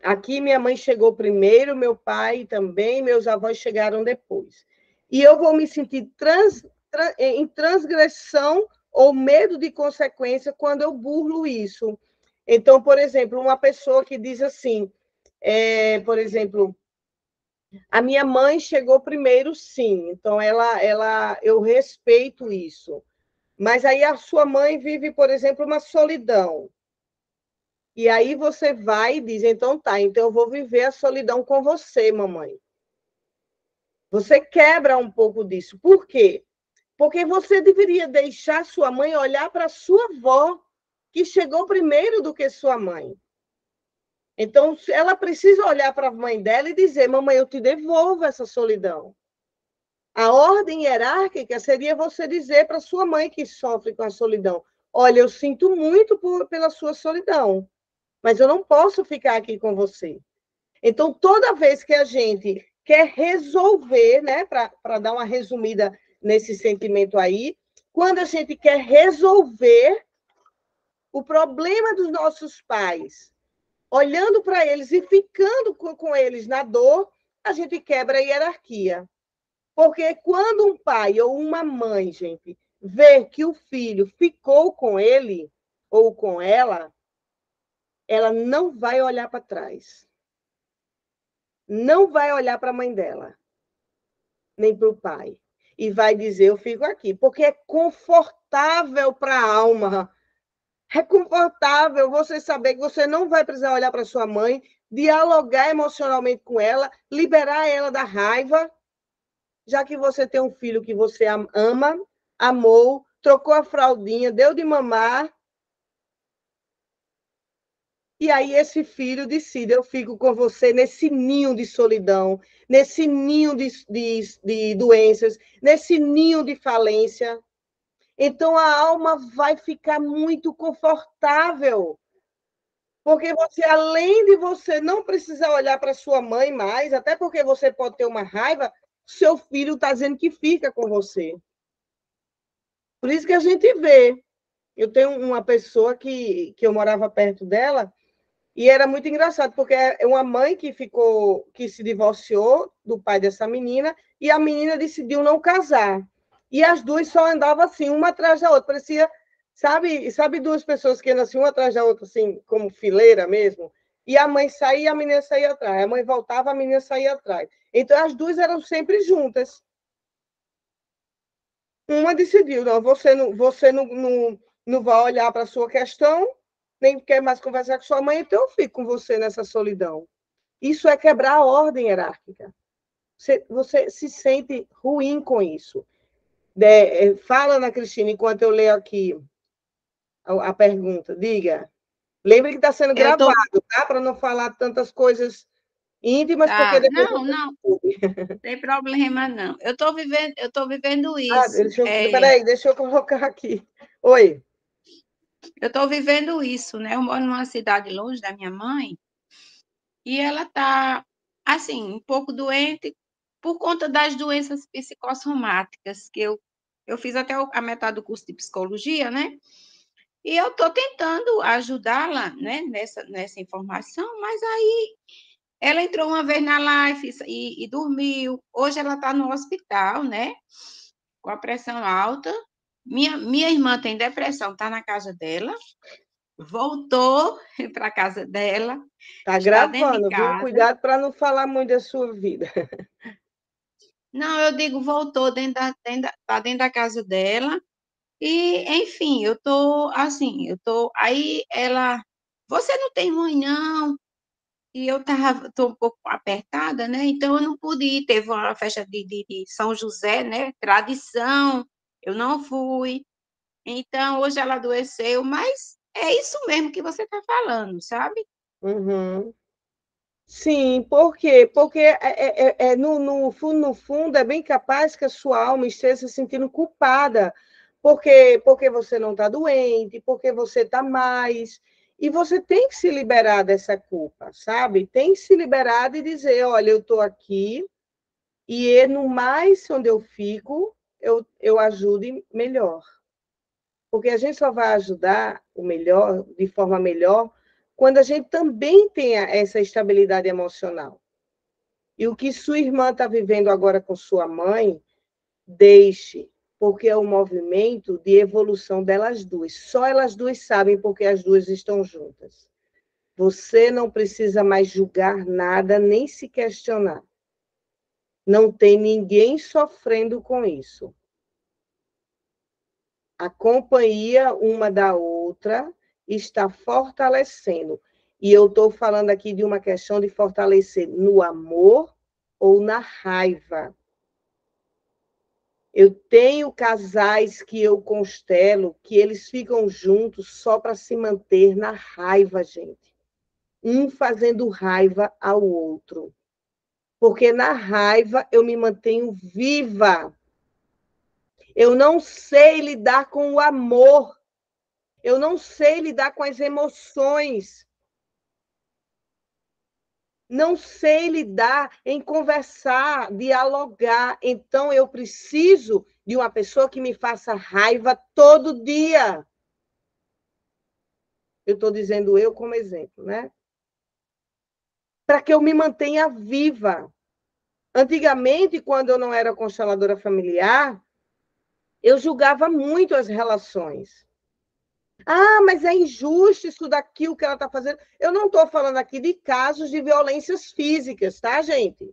Aqui minha mãe chegou primeiro, meu pai também, meus avós chegaram depois. E eu vou me sentir em transgressão ou medo de consequência quando eu burlo isso. Então, por exemplo, uma pessoa que diz assim, por exemplo, a minha mãe chegou primeiro, sim, então eu respeito isso. Mas aí a sua mãe vive, por exemplo, uma solidão. E aí você vai e diz, então tá, então eu vou viver a solidão com você, mamãe. Você quebra um pouco disso. Por quê? Porque você deveria deixar sua mãe olhar para sua avó, que chegou primeiro do que sua mãe. Então, ela precisa olhar para a mãe dela e dizer, mamãe, eu te devolvo essa solidão. A ordem hierárquica seria você dizer para sua mãe que sofre com a solidão, olha, eu sinto muito pela sua solidão, mas eu não posso ficar aqui com você. Então, toda vez que a gente quer resolver, né, para dar uma resumida nesse sentimento aí, quando a gente quer resolver o problema dos nossos pais, olhando para eles e ficando com eles na dor, a gente quebra a hierarquia. Porque quando um pai ou uma mãe, gente, vê que o filho ficou com ele ou com ela não vai olhar para trás. Não vai olhar para a mãe dela, nem para o pai. E vai dizer, eu fico aqui. Porque é confortável para a alma. É confortável você saber que você não vai precisar olhar para sua mãe, dialogar emocionalmente com ela, liberar ela da raiva, já que você tem um filho que você ama, amou, trocou a fraldinha, deu de mamar, e aí esse filho decide, eu fico com você nesse ninho de solidão, nesse ninho de doenças, nesse ninho de falência. Então a alma vai ficar muito confortável, porque você, além de você não precisar olhar para sua mãe mais, até porque você pode ter uma raiva, seu filho está dizendo que fica com você. Por isso que a gente vê. Eu tenho uma pessoa que eu morava perto dela, e era muito engraçado, porque é uma mãe que se divorciou do pai dessa menina, e a menina decidiu não casar. E as duas só andavam assim, uma atrás da outra. Parecia, sabe duas pessoas que andam assim, uma atrás da outra, assim, como fileira mesmo? E a mãe saía e a menina saía atrás. A mãe voltava, a menina saía atrás. Então, as duas eram sempre juntas. Uma decidiu, não, você não vai olhar para a sua questão, nem quer mais conversar com sua mãe, então eu fico com você nessa solidão. Isso é quebrar a ordem hierárquica. Você se sente ruim com isso. Fala, Ana Cristina, enquanto eu leio aqui a pergunta. Diga. Lembre que está sendo Eu tô, gravado, tá? Para não falar tantas coisas íntimas, porque tá, depois não, não, tem problema não. Eu tô vivendo isso. Deixa eu colocar aqui. Oi. Eu estou vivendo isso, né? Eu moro numa cidade longe da minha mãe e ela está, assim, um pouco doente por conta das doenças psicossomáticas, que eu fiz até a metade do curso de psicologia, né? E eu estou tentando ajudá-la, né, nessa informação, mas aí ela entrou uma vez na live e dormiu. Hoje ela está no hospital, né? Com a pressão alta. Minha irmã tem depressão, está na casa dela. Voltou para a casa dela, Tá está dentro de gravando, viu? casa. Cuidado para não falar muito da sua vida. Não, eu digo, voltou tá dentro da casa dela. E, enfim, eu tô assim, aí ela, você não tem mãe, não? E tô um pouco apertada, né? Então eu não pude ir, teve uma festa de São José, né? Tradição, eu não fui. Então, hoje ela adoeceu, mas é isso mesmo que você está falando, sabe? Uhum. Sim, por quê? Porque no fundo é bem capaz que a sua alma esteja se sentindo culpada, porque você não está doente, porque você está mais. E você tem que se liberar dessa culpa, sabe? Tem que se liberar e dizer: olha, eu estou aqui, e no mais onde eu fico, eu ajude melhor. Porque a gente só vai ajudar o melhor, de forma melhor, quando a gente também tenha essa estabilidade emocional. E o que sua irmã está vivendo agora com sua mãe, deixe, porque é um movimento de evolução delas duas. Só elas duas sabem porque as duas estão juntas. Você não precisa mais julgar nada, nem se questionar. Não tem ninguém sofrendo com isso. A companhia uma da outra está fortalecendo. E eu estou falando aqui de uma questão de fortalecer no amor ou na raiva. Eu tenho casais que eu constelo que eles ficam juntos só para se manter na raiva, gente. Um fazendo raiva ao outro. Porque na raiva eu me mantenho viva. Eu não sei lidar com o amor. Eu não sei lidar com as emoções. Não sei lidar em conversar, dialogar. Então, eu preciso de uma pessoa que me faça raiva todo dia. Eu estou dizendo eu como exemplo, né? Para que eu me mantenha viva. Antigamente, quando eu não era consteladora familiar, eu julgava muito as relações. Ah, mas é injusto isso daqui, o que ela está fazendo. Eu não estou falando aqui de casos de violências físicas, tá, gente?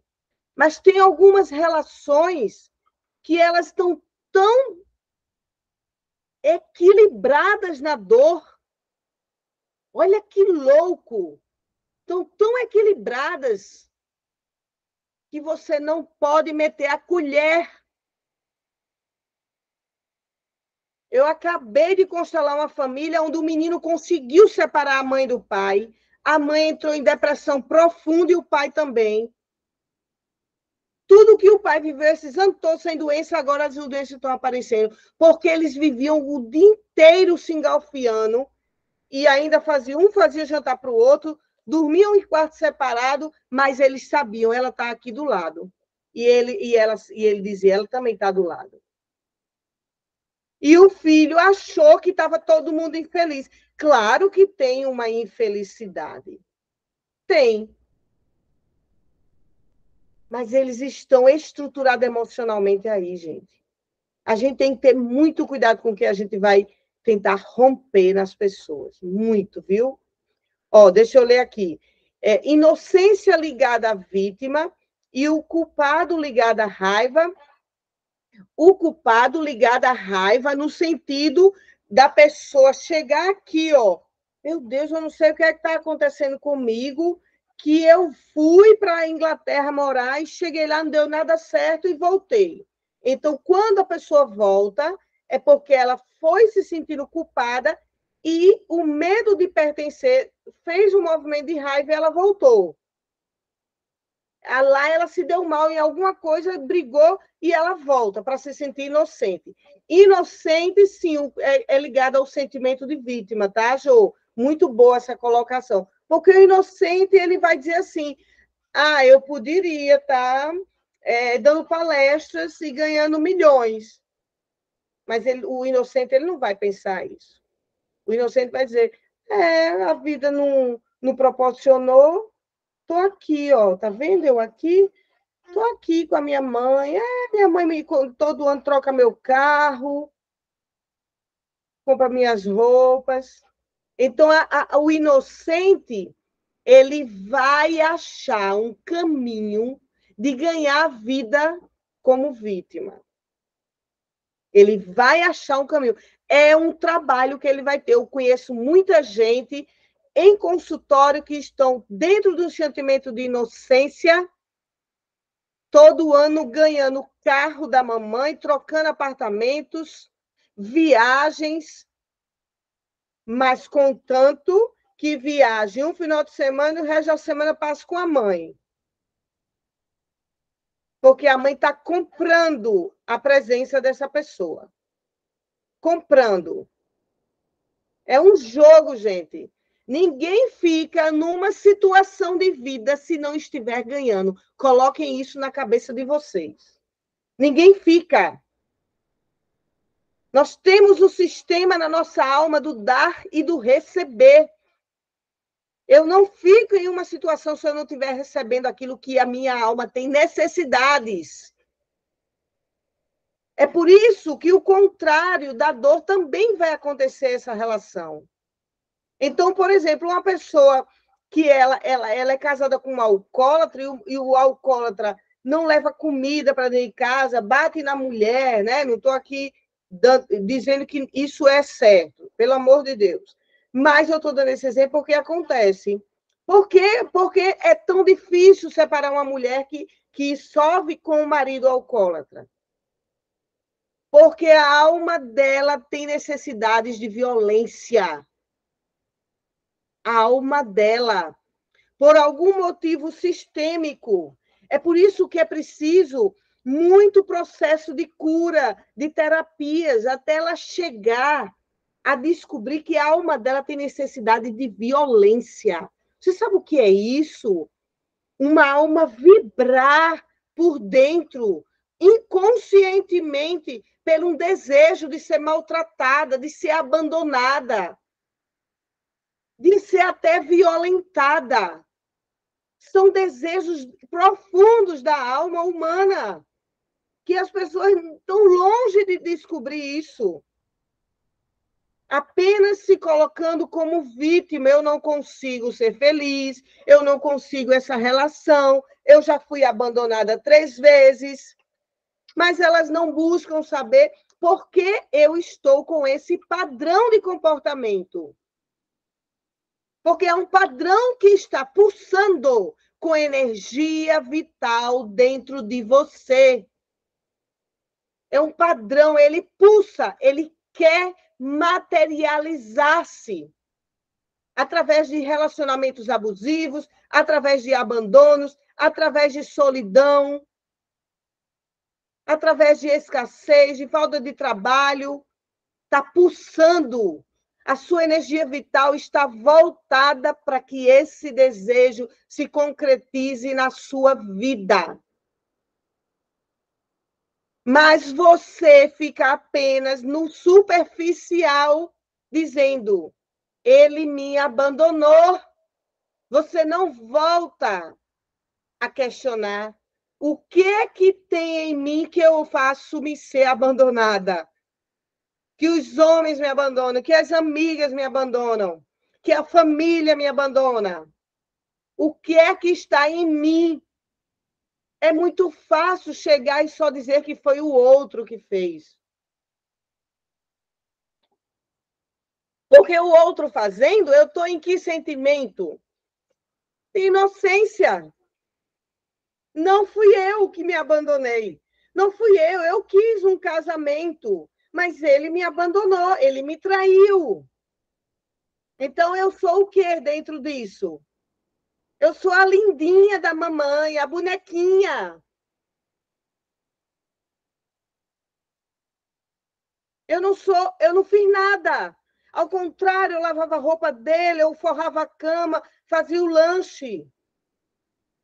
Mas tem algumas relações que elas estão tão equilibradas na dor. Olha que louco! Estão tão equilibradas que você não pode meter a colher. Eu acabei de constelar uma família onde o menino conseguiu separar a mãe do pai. A mãe entrou em depressão profunda e o pai também. Tudo que o pai viveu esses anos todos sem doença, agora as doenças estão aparecendo. Porque eles viviam o dia inteiro se engalfiando e ainda um fazia jantar para o outro, dormiam em quarto separado, mas eles sabiam, ela está aqui do lado. E ele dizia, ela também está do lado. E o filho achou que estava todo mundo infeliz. Claro que tem uma infelicidade. Tem. Mas eles estão estruturados emocionalmente aí, gente. A gente tem que ter muito cuidado com o que a gente vai tentar romper nas pessoas. Muito, viu? Ó, deixa eu ler aqui. Inocência ligada à vítima e o culpado ligado à raiva. O culpado ligado à raiva no sentido da pessoa chegar aqui, ó. Meu Deus, eu não sei o que é que está acontecendo comigo, que eu fui para a Inglaterra morar e cheguei lá, não deu nada certo e voltei. Então, quando a pessoa volta, é porque ela foi se sentindo culpada e o medo de pertencer fez um movimento de raiva e ela voltou. Lá ela se deu mal em alguma coisa, brigou e ela volta para se sentir inocente. Inocente, sim, é ligado ao sentimento de vítima, tá, Jô? Muito boa essa colocação. Porque o inocente, ele vai dizer assim, eu poderia estar dando palestras e ganhando milhões. Mas o inocente, ele não vai pensar isso. O inocente vai dizer, a vida não proporcionou, estou aqui, ó, tá vendo eu aqui? Estou aqui com a minha mãe. Minha mãe todo ano troca meu carro, compra minhas roupas. Então, o inocente, ele vai achar um caminho de ganhar a vida como vítima. Ele vai achar um caminho. É um trabalho que ele vai ter. Eu conheço muita gente em consultório que estão dentro do sentimento de inocência, todo ano ganhando o carro da mamãe, trocando apartamentos, viagens, mas contanto que viaje um final de semana e o resto da semana passa com a mãe. Porque a mãe está comprando a presença dessa pessoa. Comprando. É um jogo, gente. Ninguém fica numa situação de vida se não estiver ganhando. Coloquem isso na cabeça de vocês. Ninguém fica. Nós temos o sistema na nossa alma do dar e do receber. Eu não fico em uma situação se eu não estiver recebendo aquilo que a minha alma tem necessidades. É por isso que o contrário da dor também vai acontecer essa relação. Então, por exemplo, uma pessoa que ela é casada com um alcoólatra e o alcoólatra não leva comida para dentro de casa, bate na mulher, né? Não estou aqui dizendo que isso é certo, pelo amor de Deus. Mas eu estou dando esse exemplo porque acontece. Por quê? Porque é tão difícil separar uma mulher que sofre com o marido alcoólatra. Porque a alma dela tem necessidades de violência. A alma dela, por algum motivo sistêmico. É por isso que é preciso muito processo de cura, de terapias, até ela chegar a descobrir que a alma dela tem necessidade de violência. Você sabe o que é isso? Uma alma vibrar por dentro, inconscientemente, pelo um desejo de ser maltratada, de ser abandonada, de ser até violentada. São desejos profundos da alma humana, que as pessoas estão longe de descobrir isso. Apenas se colocando como vítima, eu não consigo ser feliz, eu não consigo essa relação, eu já fui abandonada 3 vezes, mas elas não buscam saber por que eu estou com esse padrão de comportamento. Porque é um padrão que está pulsando com energia vital dentro de você. É um padrão, ele pulsa, ele quer materializar-se através de relacionamentos abusivos, através de abandonos, através de solidão, através de escassez, de falta de trabalho. Está pulsando. A sua energia vital está voltada para que esse desejo se concretize na sua vida. Mas você fica apenas no superficial, dizendo: ele me abandonou. Você não volta a questionar o que é que tem em mim que eu faço me ser abandonada. Que os homens me abandonam, que as amigas me abandonam, que a família me abandona. O que é que está em mim? É muito fácil chegar e só dizer que foi o outro que fez. Porque o outro fazendo, eu estou em que sentimento? Inocência. Não fui eu que me abandonei. Não fui eu quis um casamento, mas ele me abandonou, ele me traiu. Então, eu sou o quê dentro disso? Eu sou a lindinha da mamãe, a bonequinha. Eu não fiz nada. Ao contrário, eu lavava a roupa dele, eu forrava a cama, fazia o lanche.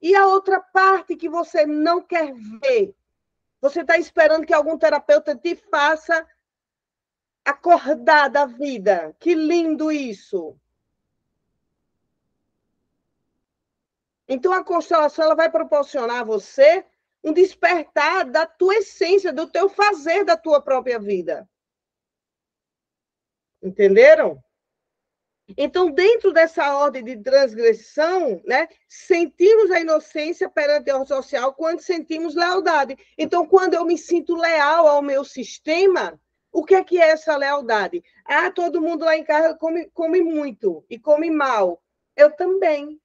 E a outra parte que você não quer ver, você está esperando que algum terapeuta te faça acordar da vida. Que lindo isso! Então, a constelação ela vai proporcionar a você um despertar da tua essência, do teu fazer da tua própria vida. Entenderam? Então, dentro dessa ordem de transgressão, né, sentimos a inocência perante a ordem social quando sentimos lealdade. Então, quando eu me sinto leal ao meu sistema, o que é essa lealdade? Ah, todo mundo lá em casa come muito e come mal. Eu também.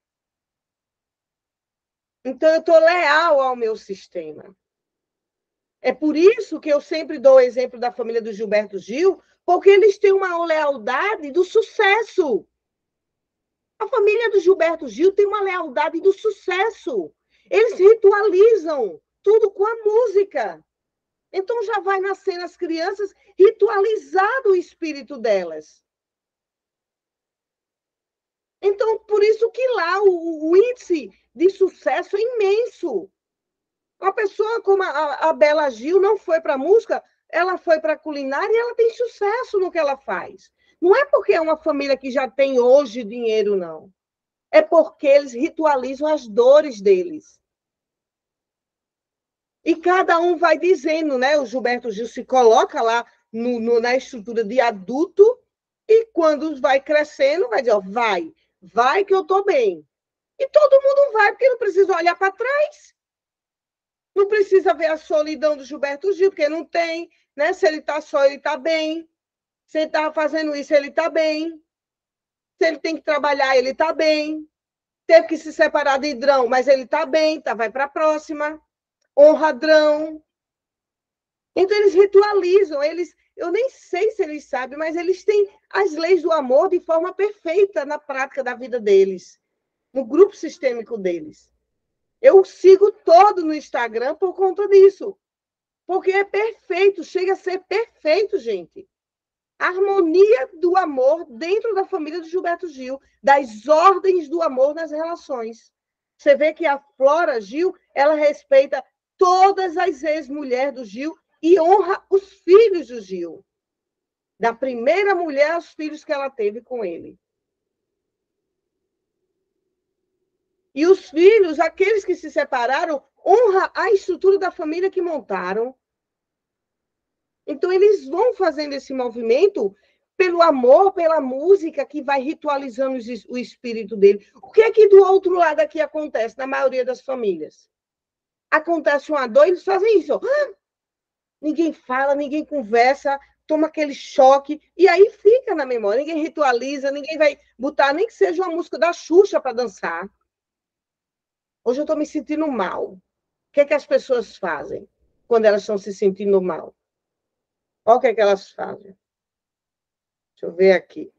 Então, eu estou leal ao meu sistema. É por isso que eu sempre dou o exemplo da família do Gilberto Gil, porque eles têm uma lealdade do sucesso. A família do Gilberto Gil tem uma lealdade do sucesso. Eles ritualizam tudo com a música. Então já vai nascer nas crianças ritualizado o espírito delas. Então, por isso que lá o índice de sucesso é imenso. Uma pessoa como a Bela Gil não foi para a música, ela foi para a culinária e ela tem sucesso no que ela faz. Não é porque é uma família que já tem hoje dinheiro, não. É porque eles ritualizam as dores deles. E cada um vai dizendo, né? O Gilberto Gil se coloca lá na estrutura de adulto e quando vai crescendo, vai dizer, ó, vai que eu estou bem. E todo mundo vai, porque não precisa olhar para trás. Não precisa ver a solidão do Gilberto Gil, porque não tem, né? Se ele está só, ele está bem. Se ele está fazendo isso, ele está bem. Se ele tem que trabalhar, ele está bem. Teve que se separar de Hidrão, mas ele está bem, tá, vai para a próxima. Honradrão. Então, eles ritualizam, eu nem sei se eles sabem, mas eles têm as leis do amor de forma perfeita na prática da vida deles, no grupo sistêmico deles. Eu sigo todo no Instagram por conta disso, porque é perfeito, chega a ser perfeito, gente. A harmonia do amor dentro da família do Gilberto Gil, das ordens do amor nas relações. Você vê que a Flora Gil, ela respeita todas as ex-mulheres do Gil e honra os filhos do Gil. Da primeira mulher aos filhos que ela teve com ele. E os filhos, aqueles que se separaram, honra a estrutura da família que montaram. Então, eles vão fazendo esse movimento pelo amor, pela música, que vai ritualizando o espírito dele. O que é que do outro lado aqui acontece, na maioria das famílias? Acontece uma dor, eles fazem isso. Ninguém fala, ninguém conversa, toma aquele choque, e aí fica na memória. Ninguém ritualiza, ninguém vai botar nem que seja uma música da Xuxa para dançar. Hoje eu estou me sentindo mal. O que é que as pessoas fazem quando elas estão se sentindo mal? Olha o que é que elas fazem. Deixa eu ver aqui.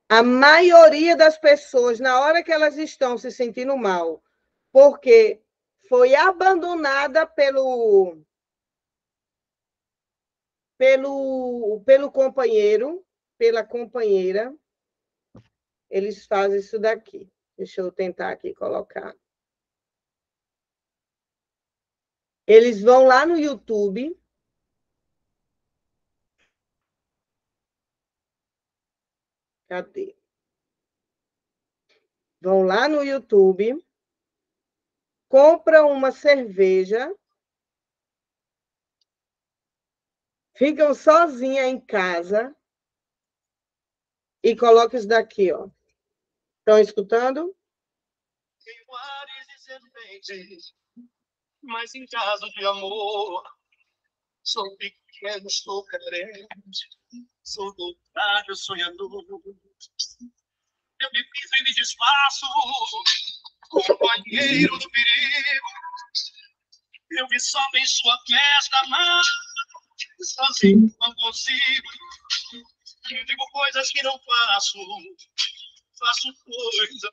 A maioria das pessoas, na hora que elas estão se sentindo mal, porque foi abandonada pelo companheiro, pela companheira, eles fazem isso daqui. Deixa eu tentar aqui colocar. Eles vão lá no YouTube. Cadê? Vão lá no YouTube, compram uma cerveja, ficam sozinha em casa e colocam isso daqui, ó. Estão escutando? Tenho ares e serpentes, mas em caso de amor, sou pequeno, estou carente, sou doutrado, sonhador. Eu me piso e me desfaço, companheiro do perigo. Eu me solto em sua festa, mas sozinho não consigo. Digo coisas que não faço, faço coisas.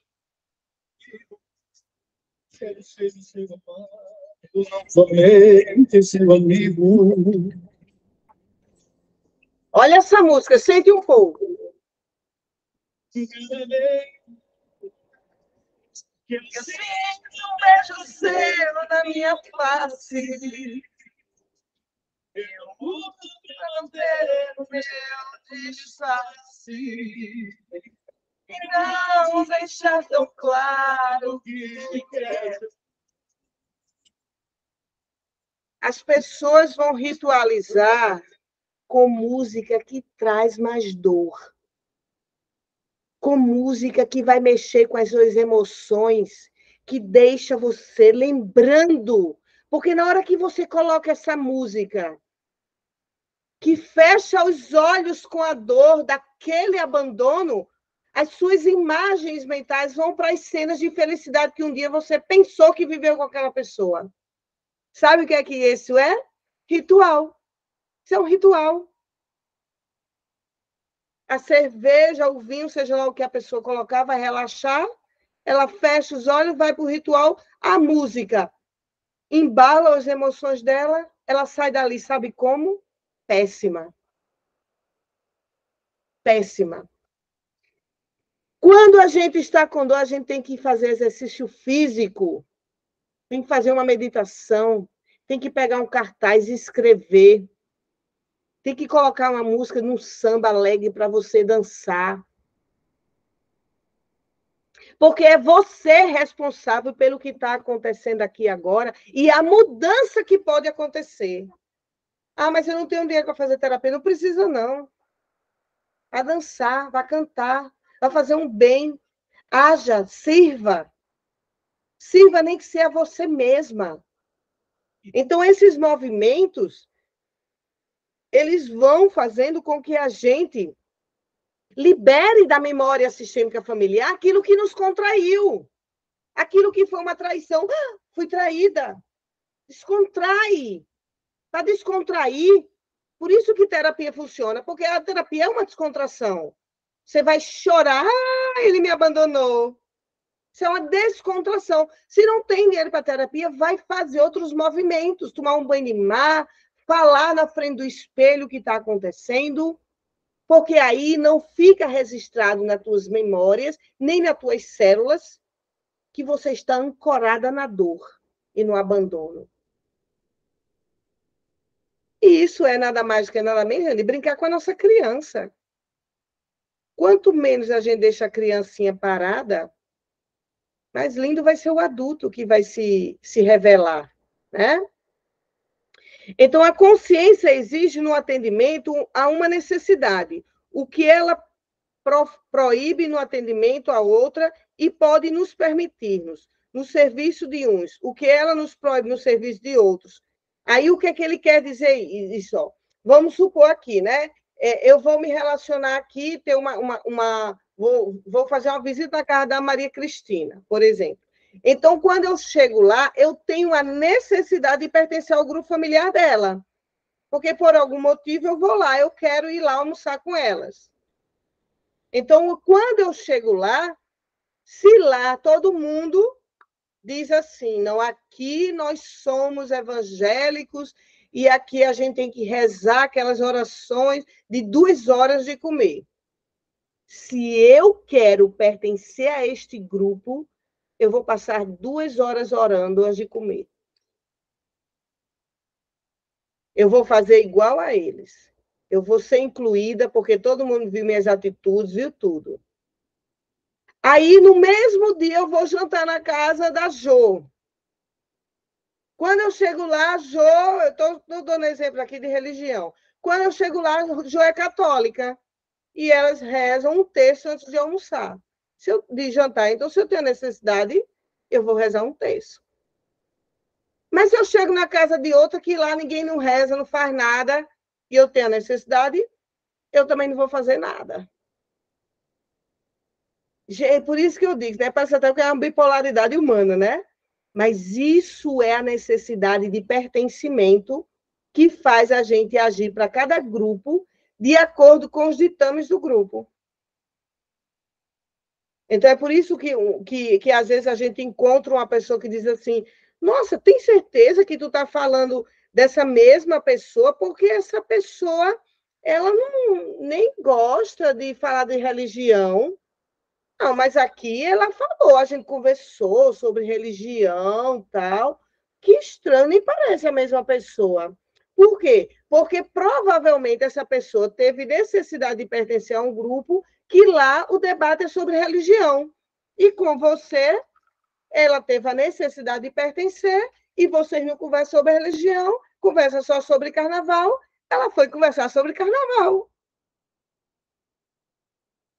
Somente seu amigo. Olha essa música, sente um pouco. Eu sinto um beijo seu na minha face. Eu luto pra manter o meu disfarce. E não deixar tão claro que me quero. As pessoas vão ritualizar com música que traz mais dor. Com música que vai mexer com as suas emoções, que deixa você lembrando. Porque na hora que você coloca essa música, que fecha os olhos com a dor daquele abandono, as suas imagens mentais vão para as cenas de felicidade que um dia você pensou que viveu com aquela pessoa. Sabe o que é que isso é? Ritual. Isso é um ritual. a cerveja, o vinho, seja lá o que a pessoa colocar, vai relaxar, ela fecha os olhos, vai para o ritual, a música embala as emoções dela, ela sai dali, sabe como? Péssima. Péssima. Quando a gente está com dor, a gente tem que fazer exercício físico, tem que fazer uma meditação, tem que pegar um cartaz e escrever, tem que colocar uma música num samba alegre para você dançar. Porque é você responsável pelo que está acontecendo aqui agora e a mudança que pode acontecer. Ah, mas eu não tenho dinheiro para fazer terapia. Não precisa, não. Vai dançar, vai cantar, vai fazer um bem. Haja, sirva. Sirva nem que seja você mesma. Então, esses movimentos, eles vão fazendo com que a gente libere da memória sistêmica familiar aquilo que nos contraiu. Aquilo que foi uma traição. Ah, fui traída. Descontrai. Para descontrair. Por isso que terapia funciona, porque a terapia é uma descontração. Você vai chorar, ah, ele me abandonou. Isso é uma descontração. Se não tem dinheiro para terapia, vai fazer outros movimentos, tomar um banho de mar, falar na frente do espelho o que está acontecendo, porque aí não fica registrado nas tuas memórias, nem nas tuas células, que você está ancorada na dor e no abandono. E isso é nada mais do que nada menos de brincar com a nossa criança. Quanto menos a gente deixa a criancinha parada, mais lindo vai ser o adulto que vai se revelar, né? Então, a consciência exige no atendimento a uma necessidade. O que ela proíbe no atendimento a outra e pode nos permitir-nos no serviço de uns. O que ela nos proíbe no serviço de outros. Aí, o que é que ele quer dizer isso? Ó? Vamos supor aqui, né? Eu vou me relacionar aqui, ter vou fazer uma visita na casa da Maria Cristina, por exemplo. Então, quando eu chego lá, eu tenho a necessidade de pertencer ao grupo familiar dela. Porque, por algum motivo, eu vou lá, eu quero ir lá almoçar com elas. Então, quando eu chego lá, se lá todo mundo diz assim, não, aqui nós somos evangélicos e aqui a gente tem que rezar aquelas orações de 2 horas de comer. Se eu quero pertencer a este grupo, eu vou passar 2 horas orando antes de comer. Eu vou fazer igual a eles. Eu vou ser incluída, porque todo mundo viu minhas atitudes, viu tudo. Aí, no mesmo dia, eu vou jantar na casa da Jo. Quando eu chego lá, Jo, eu estou dando exemplo aqui de religião. Quando eu chego lá, Jo é católica. E elas rezam um texto antes de almoçar. De jantar. Então, se eu tenho necessidade, eu vou rezar um texto. Mas se eu chego na casa de outra, que lá ninguém não reza, não faz nada, e eu tenho a necessidade, eu também não vou fazer nada. Por isso que eu digo, né? Parece até que é uma bipolaridade humana, né? Mas isso é a necessidade de pertencimento que faz a gente agir para cada grupo de acordo com os ditames do grupo. Então, é por isso que às vezes a gente encontra uma pessoa que diz assim, nossa, tem certeza que tu está falando dessa mesma pessoa? Porque essa pessoa, ela nem gosta de falar de religião. Não, mas aqui ela falou, a gente conversou sobre religião e tal. Que estranho, nem parece a mesma pessoa. Por quê? Porque provavelmente essa pessoa teve necessidade de pertencer a um grupo que lá o debate é sobre religião. E com você, ela teve a necessidade de pertencer e vocês não conversam sobre religião, conversam só sobre carnaval. Ela foi conversar sobre carnaval.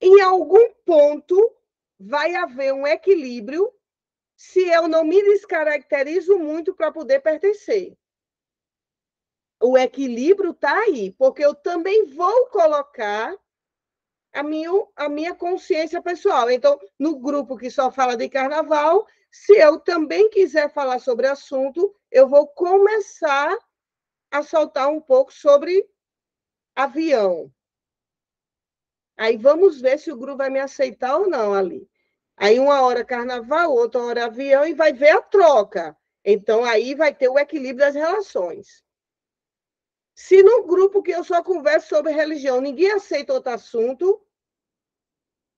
Em algum ponto, vai haver um equilíbrio se eu não me descaracterizo muito para poder pertencer. O equilíbrio está aí, porque eu também vou colocar a minha consciência pessoal. Então, no grupo que só fala de carnaval, se eu também quiser falar sobre assunto, eu vou começar a soltar um pouco sobre avião. Aí vamos ver se o grupo vai me aceitar ou não ali. Aí uma hora carnaval, outra hora avião, e vai ver a troca. Então, aí vai ter o equilíbrio das relações. Se no grupo que eu só converso sobre religião, ninguém aceita outro assunto,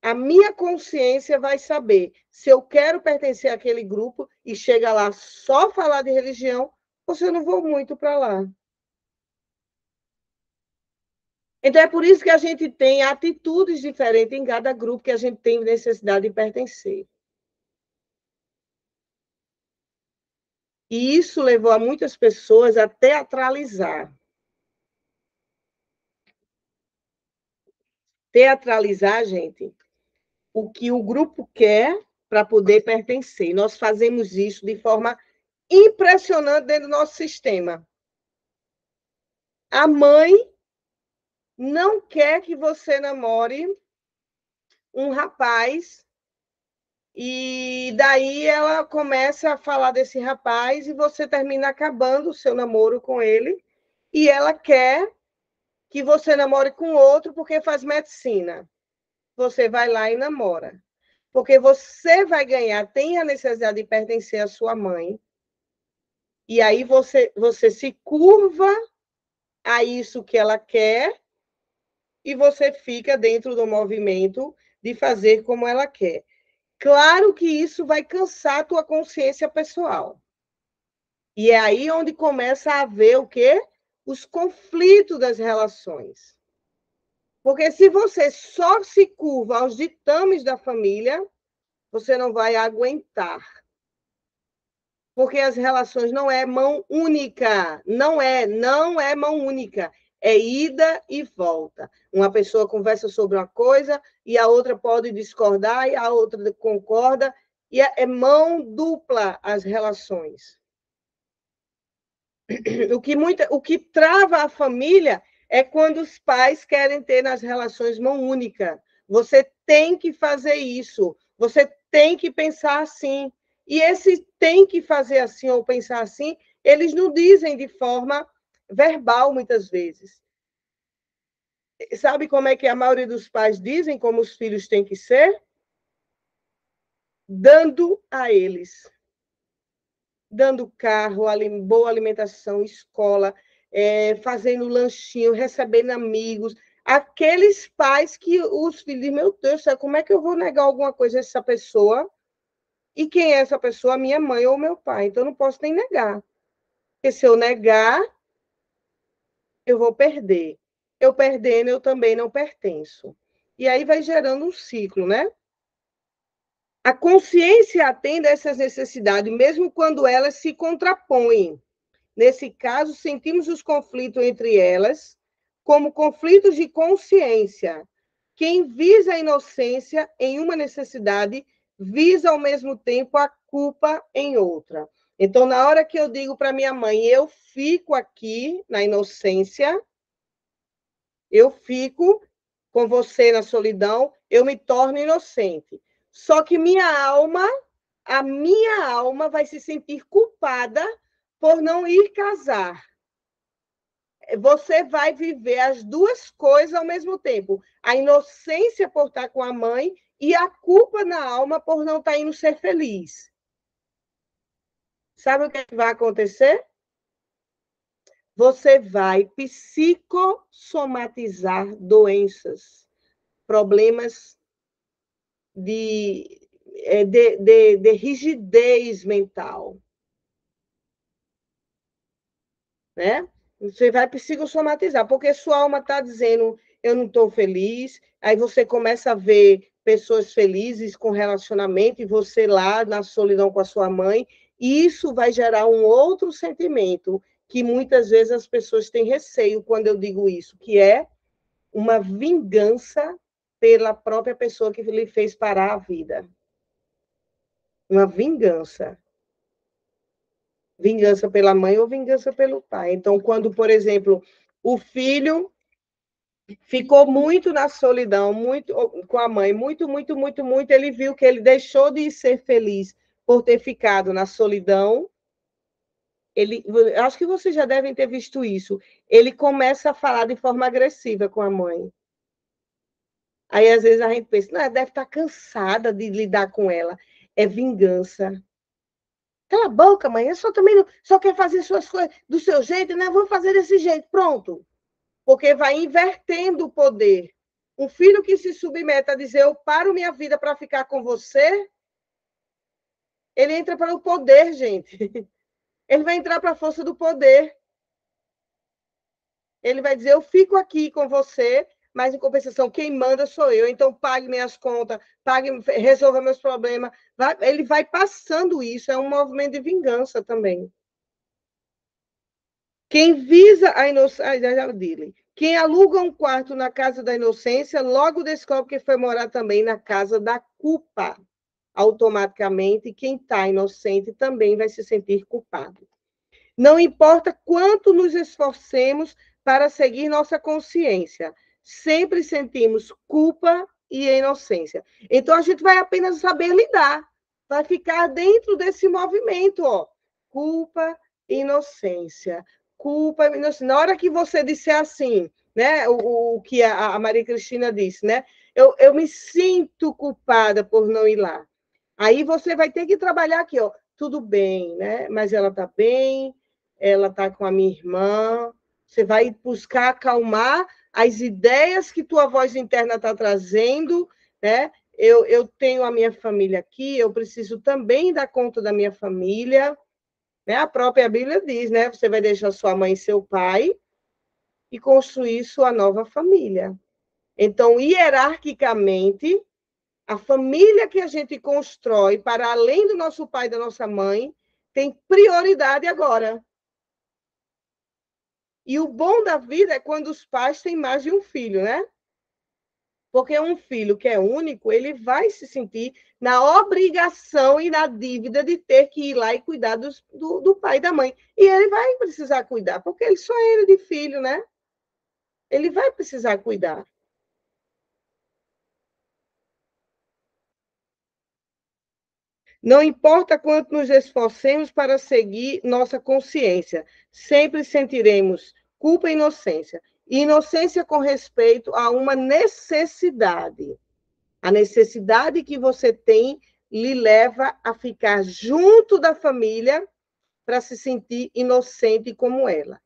a minha consciência vai saber se eu quero pertencer àquele grupo e chega lá só falar de religião, ou se eu não vou muito para lá. Então, é por isso que a gente tem atitudes diferentes em cada grupo que a gente tem necessidade de pertencer. E isso levou a muitas pessoas a teatralizar. Teatralizar, gente, o que o grupo quer para poder pertencer. Nós fazemos isso de forma impressionante dentro do nosso sistema. A mãe não quer que você namore um rapaz e daí ela começa a falar desse rapaz e você termina acabando o seu namoro com ele e ela quer que você namore com outro porque faz medicina. Você vai lá e namora. Porque você vai ganhar, tem a necessidade de pertencer à sua mãe, e aí você se curva a isso que ela quer, e você fica dentro do movimento de fazer como ela quer. Claro que isso vai cansar a tua consciência pessoal. E é aí onde começa a haver o quê? Os conflitos das relações. Porque se você só se curva aos ditames da família, você não vai aguentar. Porque as relações não é mão única, não é mão única, é ida e volta. Uma pessoa conversa sobre uma coisa e a outra pode discordar e a outra concorda, e é mão dupla as relações. O que trava a família é quando os pais querem ter nas relações mão única. Você tem que fazer isso, você tem que pensar assim. E esse tem que fazer assim ou pensar assim, eles não dizem de forma verbal, muitas vezes. Sabe como é que a maioria dos pais dizem como os filhos têm que ser? Dando a eles. Dando carro, boa alimentação, escola, fazendo lanchinho, recebendo amigos. Aqueles pais que os filhos, meu Deus, como é que eu vou negar alguma coisa a essa pessoa? E quem é essa pessoa? Minha mãe ou meu pai. Então, eu não posso nem negar. Porque se eu negar, eu vou perder. Eu perdendo, eu também não pertenço. E aí vai gerando um ciclo, né? A consciência atende a essas necessidades, mesmo quando elas se contrapõem. Nesse caso, sentimos os conflitos entre elas como conflitos de consciência. Quem visa a inocência em uma necessidade, visa ao mesmo tempo a culpa em outra. Então, na hora que eu digo para minha mãe, eu fico aqui na inocência, eu fico com você na solidão, eu me torno inocente. Só que a minha alma vai se sentir culpada por não ir casar. Você vai viver as duas coisas ao mesmo tempo. A inocência por estar com a mãe e a culpa na alma por não estar indo ser feliz. Sabe o que vai acontecer? Você vai psicossomatizar doenças, problemas de rigidez mental. Né? Você vai psicossomatizar, porque sua alma está dizendo, eu não estou feliz, aí você começa a ver pessoas felizes com relacionamento, e você lá na solidão com a sua mãe, e isso vai gerar um outro sentimento, que muitas vezes as pessoas têm receio quando eu digo isso, que é uma vingança pela própria pessoa que lhe fez parar a vida. Uma vingança. Vingança pela mãe ou vingança pelo pai. Então, quando, por exemplo, o filho ficou muito na solidão, muito com a mãe, muito, ele viu que ele deixou de ser feliz por ter ficado na solidão. Acho que vocês já devem ter visto isso. Ele começa a falar de forma agressiva com a mãe. Aí, às vezes, a gente pensa, não, deve estar cansada de lidar com ela. É vingança. Cala a boca, mãe, eu só também não, só quer fazer suas coisas do seu jeito, né? Vou fazer desse jeito, pronto. Porque vai invertendo o poder. Um filho que se submete a dizer, eu paro minha vida para ficar com você, ele entra para o poder, gente. Ele vai entrar para a força do poder. Ele vai dizer, eu fico aqui com você, mas, em compensação, quem manda sou eu. Então, pague minhas contas, resolva meus problemas. Ele vai passando isso. É um movimento de vingança também. Quem visa a inocência... Quem aluga um quarto na casa da inocência, logo descobre que foi morar também na casa da culpa. Automaticamente, quem está inocente também vai se sentir culpado. Não importa quanto nos esforcemos para seguir nossa consciência, sempre sentimos culpa e inocência. Então, a gente vai apenas saber lidar, vai ficar dentro desse movimento, ó. Culpa, inocência. Culpa, inocência. Na hora que você disser assim, né, o que a Maria Cristina disse, né? Eu me sinto culpada por não ir lá. Aí você vai ter que trabalhar aqui, ó. Tudo bem, né? Mas ela está bem, ela está com a minha irmã. Você vai buscar acalmar as ideias que tua voz interna está trazendo, né? Eu tenho a minha família aqui, eu preciso também dar conta da minha família, né? A própria Bíblia diz, né? Você vai deixar sua mãe e seu pai e construir sua nova família. Então, hierarquicamente, a família que a gente constrói para além do nosso pai e da nossa mãe tem prioridade agora. E o bom da vida é quando os pais têm mais de um filho, né? Porque um filho que é único, ele vai se sentir na obrigação e na dívida de ter que ir lá e cuidar do pai e da mãe. E ele vai precisar cuidar, porque ele só é ele de filho, né? Ele vai precisar cuidar. Não importa quanto nos esforcemos para seguir nossa consciência, sempre sentiremos culpa e inocência. E inocência com respeito a uma necessidade. A necessidade que você tem lhe leva a ficar junto da família para se sentir inocente como ela.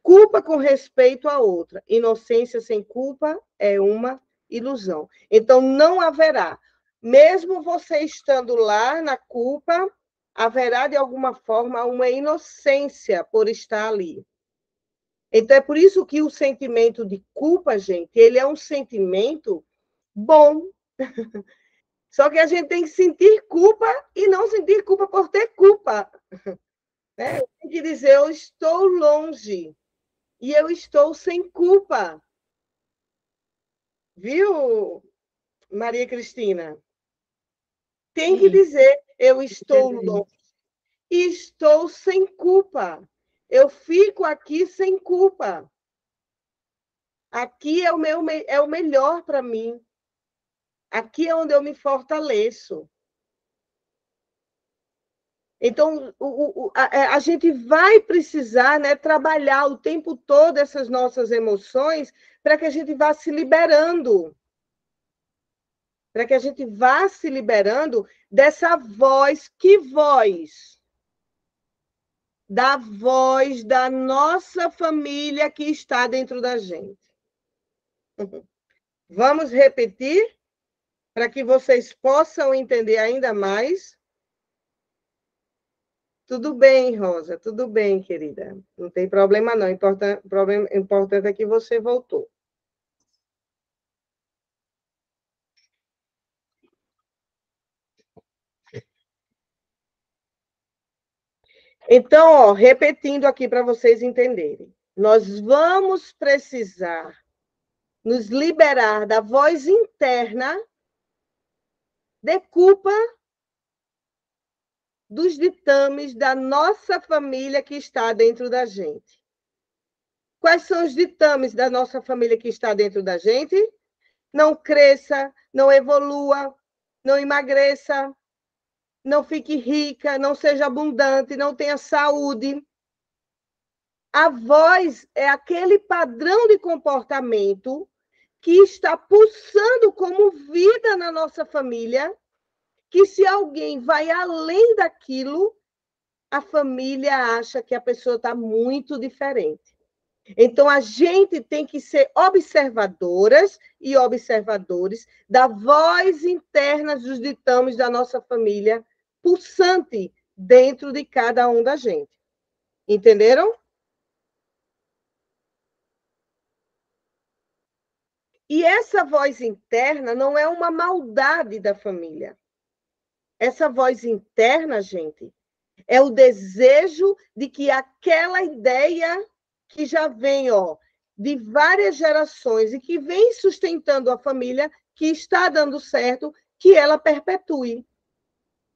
Culpa com respeito a outra. Inocência sem culpa é uma ilusão. Então, não haverá. Mesmo você estando lá na culpa, haverá, de alguma forma, uma inocência por estar ali. Então, é por isso que o sentimento de culpa, gente, ele é um sentimento bom. Só que a gente tem que sentir culpa e não sentir culpa por ter culpa. Né? Tem que dizer, eu estou longe e eu estou sem culpa. Viu, Maria Cristina? Tem que dizer, eu estou longe e estou sem culpa. Eu fico aqui sem culpa. Aqui é o melhor para mim. Aqui é onde eu me fortaleço. Então, a gente vai precisar, né, trabalhar o tempo todo essas nossas emoções para que a gente vá se liberando. Para que a gente vá se liberando dessa voz. Que voz? Da voz da nossa família que está dentro da gente. Vamos repetir para que vocês possam entender ainda mais. Tudo bem, Rosa, tudo bem, querida. Não tem problema, não. Importante é que você voltou. Então, ó, repetindo aqui para vocês entenderem. Nós vamos precisar nos liberar da voz interna de culpa dos ditames da nossa família que está dentro da gente. Quais são os ditames da nossa família que está dentro da gente? Não cresça, não evolua, não emagreça, não fique rica, não seja abundante, não tenha saúde. A voz é aquele padrão de comportamento que está pulsando como vida na nossa família, que se alguém vai além daquilo, a família acha que a pessoa está muito diferente. Então, a gente tem que ser observadoras e observadores da voz interna dos ditames da nossa família, pulsante dentro de cada um da gente. Entenderam? E essa voz interna não é uma maldade da família. Essa voz interna, gente, é o desejo de que aquela ideia que já vem, de várias gerações e que vem sustentando a família, que está dando certo, que ela perpetue.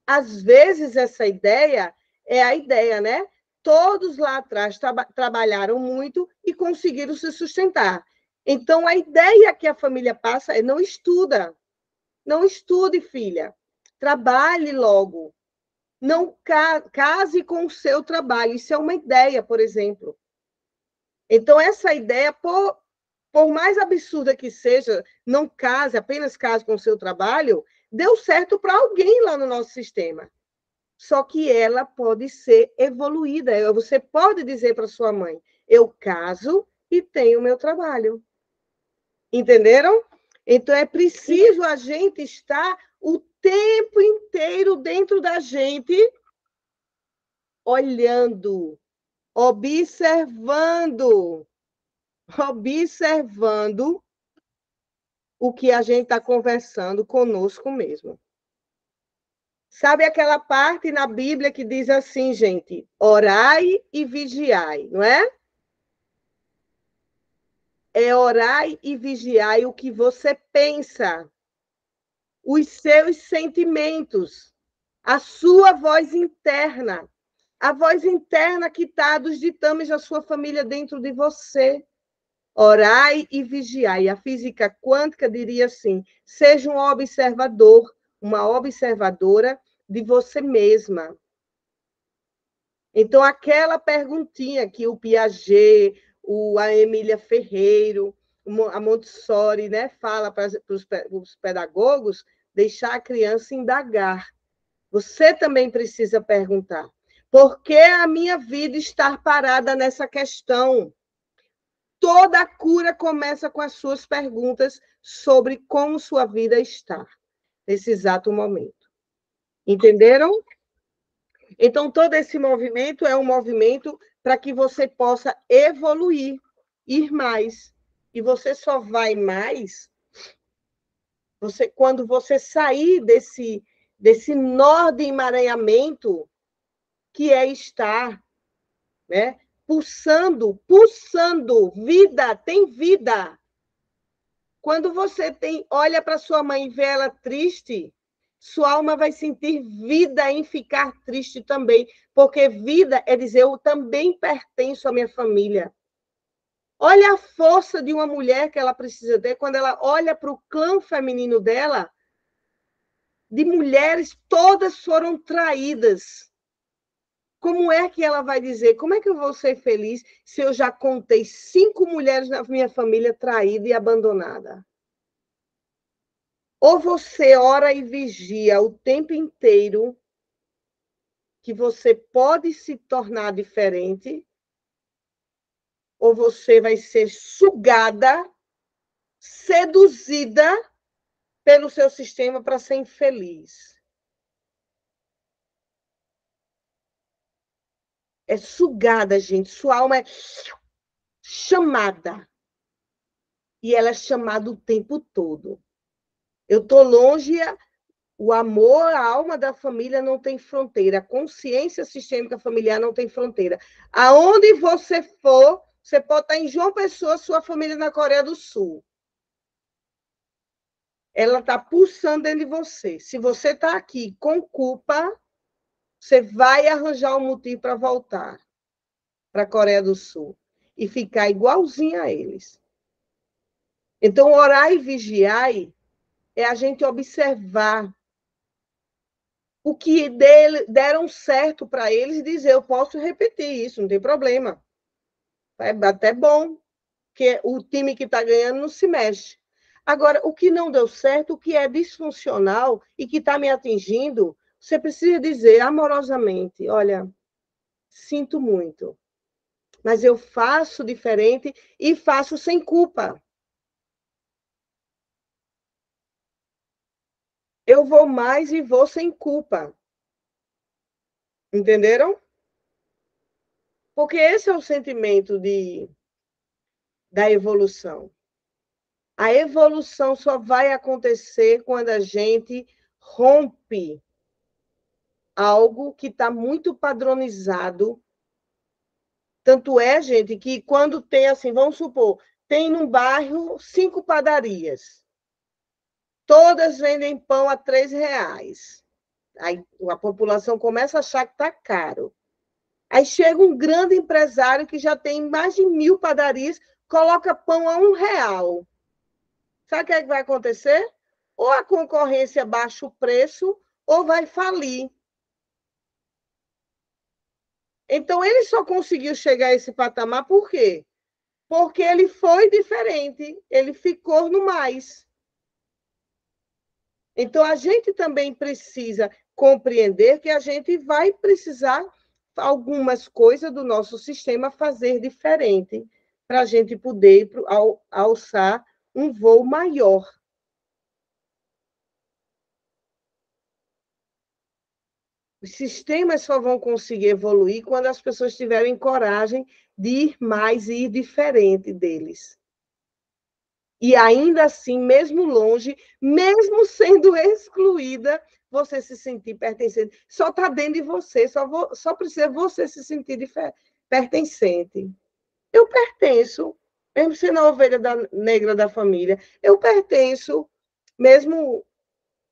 Às vezes, essa ideia é a ideia, né? Todos lá atrás trabalharam muito e conseguiram se sustentar. Então, a ideia que a família passa é: não estuda. Não estude, filha. Trabalhe logo. Não case com o seu trabalho. Isso é uma ideia, por exemplo. Então, essa ideia, por mais absurda que seja, não case, apenas case com o seu trabalho, deu certo para alguém lá no nosso sistema. Só que ela pode ser evoluída. Você pode dizer para sua mãe: eu caso e tenho o meu trabalho. Entenderam? Então, é preciso a gente estar o tempo inteiro dentro da gente, olhando, observando o que a gente está conversando conosco mesmo. Sabe aquela parte na Bíblia que diz assim, gente: orai e vigiai, não é? É orai e vigiai o que você pensa, os seus sentimentos, a sua voz interna, a voz interna que está dos ditames da sua família dentro de você. Orai e vigiai. A física quântica diria assim: seja um observador, uma observadora de você mesma. Então, aquela perguntinha que o Piaget, a Emília Ferreiro, a Montessori, né, fala para os pedagogos, deixar a criança indagar. Você também precisa perguntar: por que a minha vida está parada nessa questão? Toda a cura começa com as suas perguntas sobre como sua vida está nesse exato momento. Entenderam? Então, todo esse movimento é um movimento para que você possa evoluir, ir mais. E você só vai mais quando você sair desse nó de emaranhamento que é estar, né? Pulsando, vida, tem vida. Quando você olha para sua mãe e vê ela triste, sua alma vai sentir vida em ficar triste também, porque vida é dizer: eu também pertenço à minha família. Olha a força de uma mulher que ela precisa ter quando ela olha para o clã feminino dela, de mulheres, todas foram traídas. Como é que ela vai dizer: como é que eu vou ser feliz se eu já contei 5 mulheres na minha família traída e abandonada? Ou você ora e vigia o tempo inteiro que você pode se tornar diferente, ou você vai ser sugada, seduzida pelo seu sistema para ser infeliz. É sugada, gente. Sua alma é chamada. E ela é chamada o tempo todo. Eu estou longe, o amor, a alma da família não tem fronteira. A consciência sistêmica familiar não tem fronteira. Aonde você for, você pode estar em João Pessoa, sua família na Coreia do Sul. Ela está pulsando dentro de você. Se você está aqui com culpa, você vai arranjar um motivo para voltar para a Coreia do Sul e ficar igualzinho a eles. Então, orar e vigiar é a gente observar o que deram certo para eles e dizer: eu posso repetir isso, não tem problema. É até bom, porque o time que está ganhando não se mexe. Agora, o que não deu certo, o que é disfuncional e que está me atingindo, você precisa dizer amorosamente, olha, sinto muito, mas eu faço diferente e faço sem culpa. Eu vou mais e vou sem culpa. Entenderam? Porque esse é o sentimento da evolução. A evolução só vai acontecer quando a gente rompe algo que está muito padronizado. Tanto é, gente, que quando tem assim, vamos supor, tem num bairro 5 padarias. Todas vendem pão a R$3. Aí a população começa a achar que está caro. Aí chega um grande empresário que já tem mais de 1.000 padarias, coloca pão a R$1. Sabe o que é que vai acontecer? Ou a concorrência baixa o preço, ou vai falir. Então, ele só conseguiu chegar a esse patamar por quê? Porque ele foi diferente, ele ficou no mais. Então, a gente também precisa compreender que a gente vai precisar algumas coisas do nosso sistema fazer diferente para a gente poder alçar um voo maior. Os sistemas só vão conseguir evoluir quando as pessoas tiverem coragem de ir mais e ir diferente deles. E ainda assim, mesmo longe, mesmo sendo excluída, você se sentir pertencente. Só está dentro de você, só precisa você se sentir pertencente. Eu pertenço, mesmo sendo a ovelha negra da família, eu pertenço, mesmo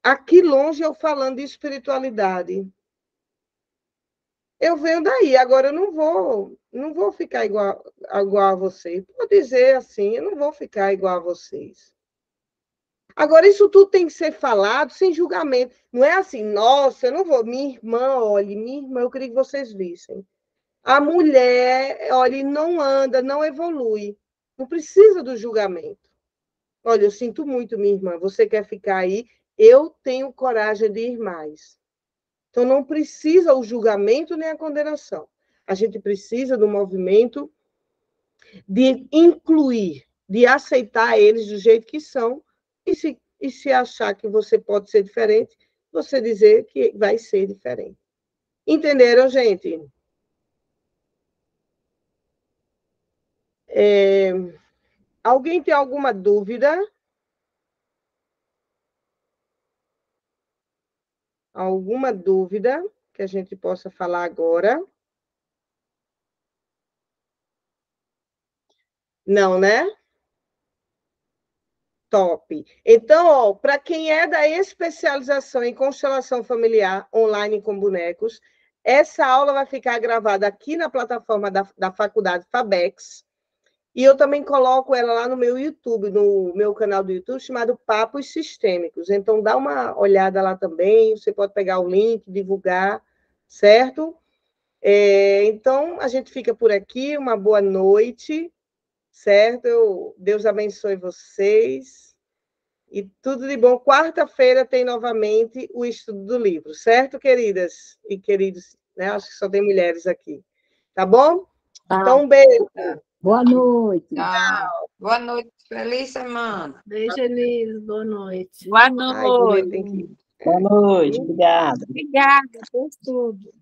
aqui longe eu falando de espiritualidade. Eu venho daí, agora eu não vou ficar igual a vocês. Vou dizer assim, eu não vou ficar igual a vocês. Agora, isso tudo tem que ser falado sem julgamento. Não é assim, nossa, eu não vou. Minha irmã, olha, minha irmã, eu queria que vocês vissem. A mulher, olha, não anda, não evolui. Não precisa do julgamento. Olha, eu sinto muito, minha irmã, você quer ficar aí? Eu tenho coragem de ir mais. Então, não precisa o julgamento nem a condenação. A gente precisa do movimento de incluir, de aceitar eles do jeito que são, e se achar que você pode ser diferente, você dizer que vai ser diferente. Entenderam, gente? Alguém tem alguma dúvida? Alguma dúvida que a gente possa falar agora? Não, né? Top. Então, para quem é da especialização em constelação familiar online com bonecos, essa aula vai ficar gravada aqui na plataforma da faculdade Fabex. E eu também coloco ela lá no meu YouTube, no meu canal do YouTube, chamado Papos Sistêmicos. Então, dá uma olhada lá também, você pode pegar o link, divulgar, certo? Então, a gente fica por aqui, uma boa noite, certo? Deus abençoe vocês. E tudo de bom. Quarta-feira tem novamente o estudo do livro, certo, queridas e queridos? Né? Acho que só tem mulheres aqui. Tá bom? Tá. Então, um beijo. Boa noite. Tchau. Boa noite. Feliz semana. Beijo, Elise. Boa noite. Boa Ai, noite. tem que... Boa noite, obrigada. Obrigada por tudo.